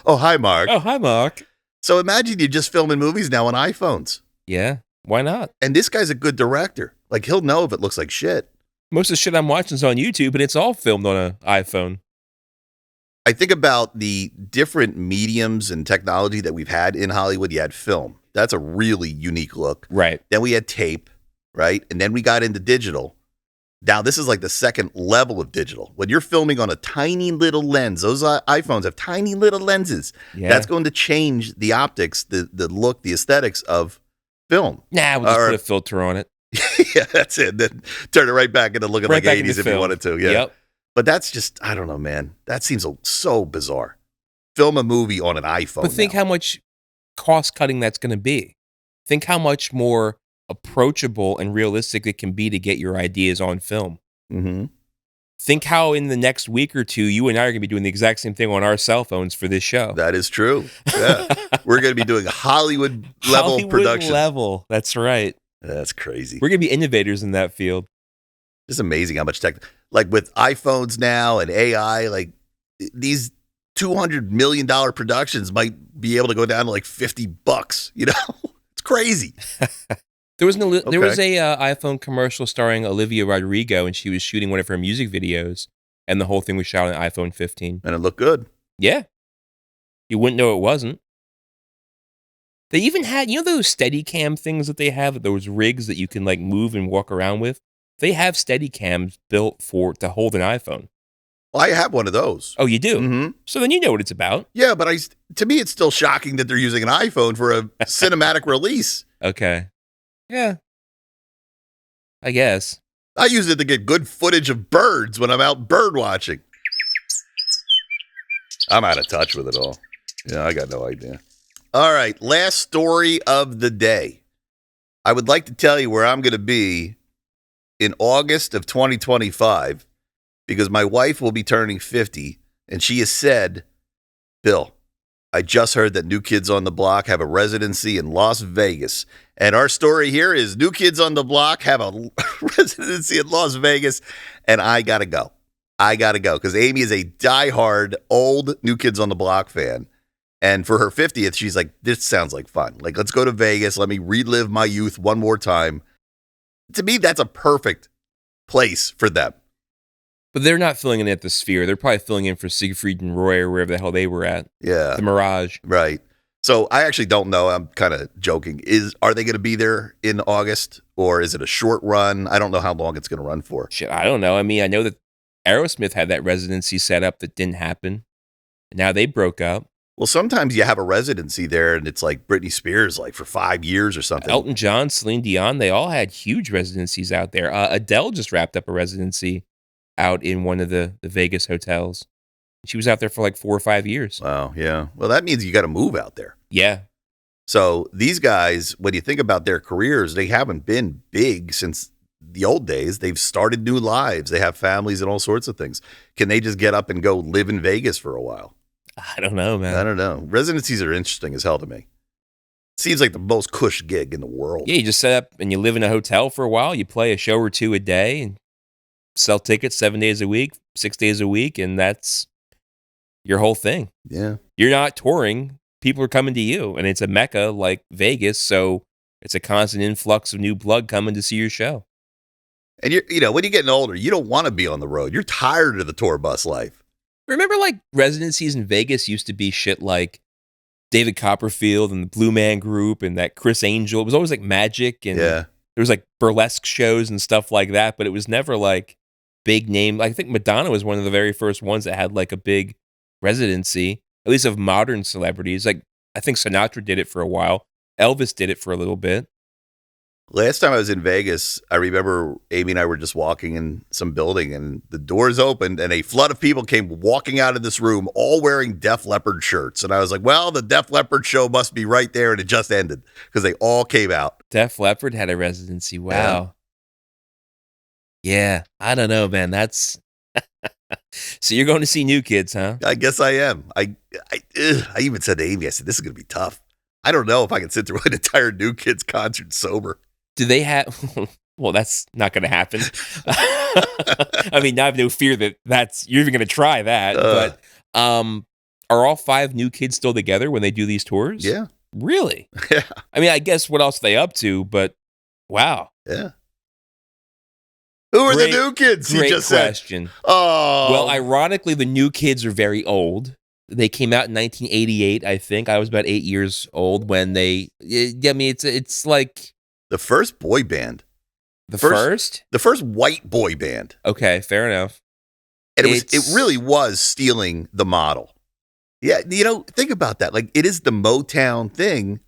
Oh, hi, Mark. Oh, hi, Mark. So imagine you're just filming movies now on iPhones. Yeah, why not? And this guy's a good director. Like, he'll know if it looks like shit. Most of the shit I'm watching is on YouTube, and it's all filmed on an iPhone. I think about the different mediums and technology that we've had in Hollywood. You had film. That's a really unique look. Right. Then we had tape, right? And then we got into digital. Now, this is like the second level of digital. When you're filming on a tiny little lens, those iPhones have tiny little lenses. Yeah. That's going to change the optics, the look, the aesthetics of film. Nah, we'll just put a filter on it. Yeah, that's it. Then turn it right back into looking like 80s if you wanted to. Yeah. Yep. But that's just, I don't know, man. That seems so bizarre. Film a movie on an iPhone. But think how much cost cutting that's going to be. Think how much more approachable and realistic it can be to get your ideas on film. Mm-hmm. Think how in the next week or two, you and I are going to be doing the exact same thing on our cell phones for this show. That is true. Yeah. We're going to be doing Hollywood level production. Level. That's right. That's crazy. We're going to be innovators in that field. It's amazing how much tech, like with iPhones now and AI, like these $200 million productions might be able to go down to like $50. You know, it's crazy. There was a iPhone commercial starring Olivia Rodrigo, and she was shooting one of her music videos, and the whole thing was shot on an iPhone 15. And it looked good. Yeah. You wouldn't know it wasn't. They even had, those Steadicam things that they have, those rigs that you can like move and walk around with? They have Steadicams built to hold an iPhone. Well, I have one of those. Oh, you do? Mm-hmm. So then you know what it's about. Yeah, but to me, it's still shocking that they're using an iPhone for a cinematic release. Okay. Yeah. I guess. I use it to get good footage of birds when I'm out bird watching. I'm out of touch with it all. Yeah, I got no idea. All right, last story of the day. I would like to tell you where I'm going to be in August of 2025 because my wife will be turning 50, and she has said, Bill, I just heard that New Kids on the Block have a residency in Las Vegas. And our story here is New Kids on the Block have a residency in Las Vegas, and I got to go. I got to go because Amy is a diehard old New Kids on the Block fan. And for her 50th, she's like, this sounds like fun. Like, let's go to Vegas. Let me relive my youth one more time. To me, that's a perfect place for them. But they're not filling in at the Sphere. They're probably filling in for Siegfried and Roy or wherever the hell they were at. Yeah. The Mirage. Right. So I actually don't know. I'm kind of joking. Are they going to be there in August or is it a short run? I don't know how long it's going to run for. Shit, I don't know. I mean, I know that Aerosmith had that residency set up that didn't happen. Now they broke up. Well, sometimes you have a residency there and it's like Britney Spears, like for 5 years or something. Elton John, Celine Dion, they all had huge residencies out there. Adele just wrapped up a residency out in one of the Vegas hotels. She was out there for like 4 or 5 years. Wow, yeah. Well, that means you got to move out there. Yeah. So these guys, when you think about their careers, they haven't been big since the old days. They've started new lives. They have families and all sorts of things. Can they just get up and go live in Vegas for a while? I don't know, man. I don't know. Residencies are interesting as hell to me. Seems like the most cush gig in the world. Yeah, you just set up and you live in a hotel for a while. You play a show or two a day and sell tickets 7 days a week, 6 days a week, and that's your whole thing. Yeah. You're not touring. People are coming to you, and it's a mecca like Vegas, so it's a constant influx of new blood coming to see your show. And when you're getting older, you don't want to be on the road. You're tired of the tour bus life. Remember, like, residencies in Vegas used to be shit like David Copperfield and the Blue Man Group and that Chris Angel. It was always like magic and there was like burlesque shows and stuff like that, but it was never like big name. I think Madonna was one of the very first ones that had like a big residency, at least of modern celebrities. Like, I think Sinatra did it for a while. Elvis did it for a little bit. Last time I was in Vegas, I remember Amy and I were just walking in some building and the doors opened and a flood of people came walking out of this room all wearing Def Leppard shirts. And I was like, well, the Def Leppard show must be right there. And it just ended because they all came out. Def Leppard had a residency. Wow. Yeah. I don't know, man. That's so you're going to see New Kids, huh? I guess I am. I even said to Amy, I said, this is going to be tough. I don't know if I can sit through an entire New Kids concert sober. Do they have? Well, that's not going to happen. I mean, I have no fear that you're even going to try that. But are all 5 New Kids still together when they do these tours? Yeah. Really? Yeah. I mean, I guess what else are they up to? But wow. Yeah. Who are the New Kids? Great You just question. Said. Oh. Well, ironically, the New Kids are very old. They came out in 1988, I think. I was about 8 years old when they. I mean, it's like the first boy band. The first white boy band. Okay, fair enough. And it really was stealing the model. Yeah, think about that. Like, it is the Motown thing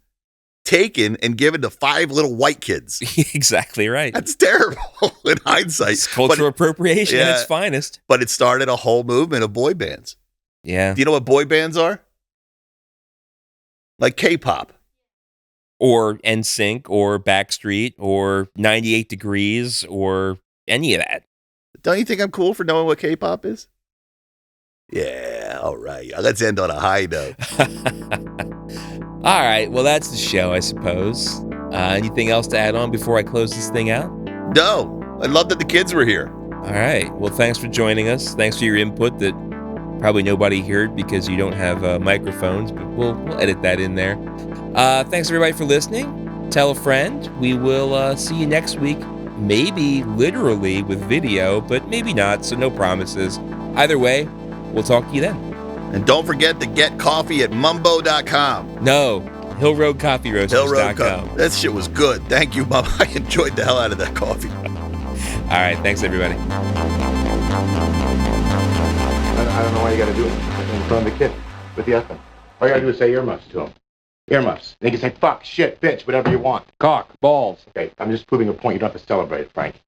taken and given to 5 little white kids. Exactly right. That's terrible in hindsight. It's cultural appropriation at its finest. But it started a whole movement of boy bands. Yeah. Do you know what boy bands are? Like K-pop. Or NSYNC, or Backstreet, or 98 Degrees, or any of that. Don't you think I'm cool for knowing what K-pop is? Yeah, all right. Let's end on a high note. All right, well, that's the show, I suppose. Anything else to add on before I close this thing out? No. I love that the kids were here. All right. Well, thanks for joining us. Thanks for your input that probably nobody heard because you don't have microphones, but we'll edit that in there. Thanks, everybody, for listening. Tell a friend. We will see you next week, maybe literally with video, but maybe not, so no promises. Either way, we'll talk to you then. And don't forget to get coffee at mumbo.com. No, HillRoadCoffeeRoasters.com. That shit was good. Thank you, Mom. I enjoyed the hell out of that coffee. All right, thanks, everybody. I don't know why you gotta do it in front of the kid with the effing. All you gotta do is say earmuffs to him. Earmuffs. They can say fuck, shit, bitch, whatever you want. Cock, balls. Okay, I'm just proving a point. You don't have to celebrate it, Frank.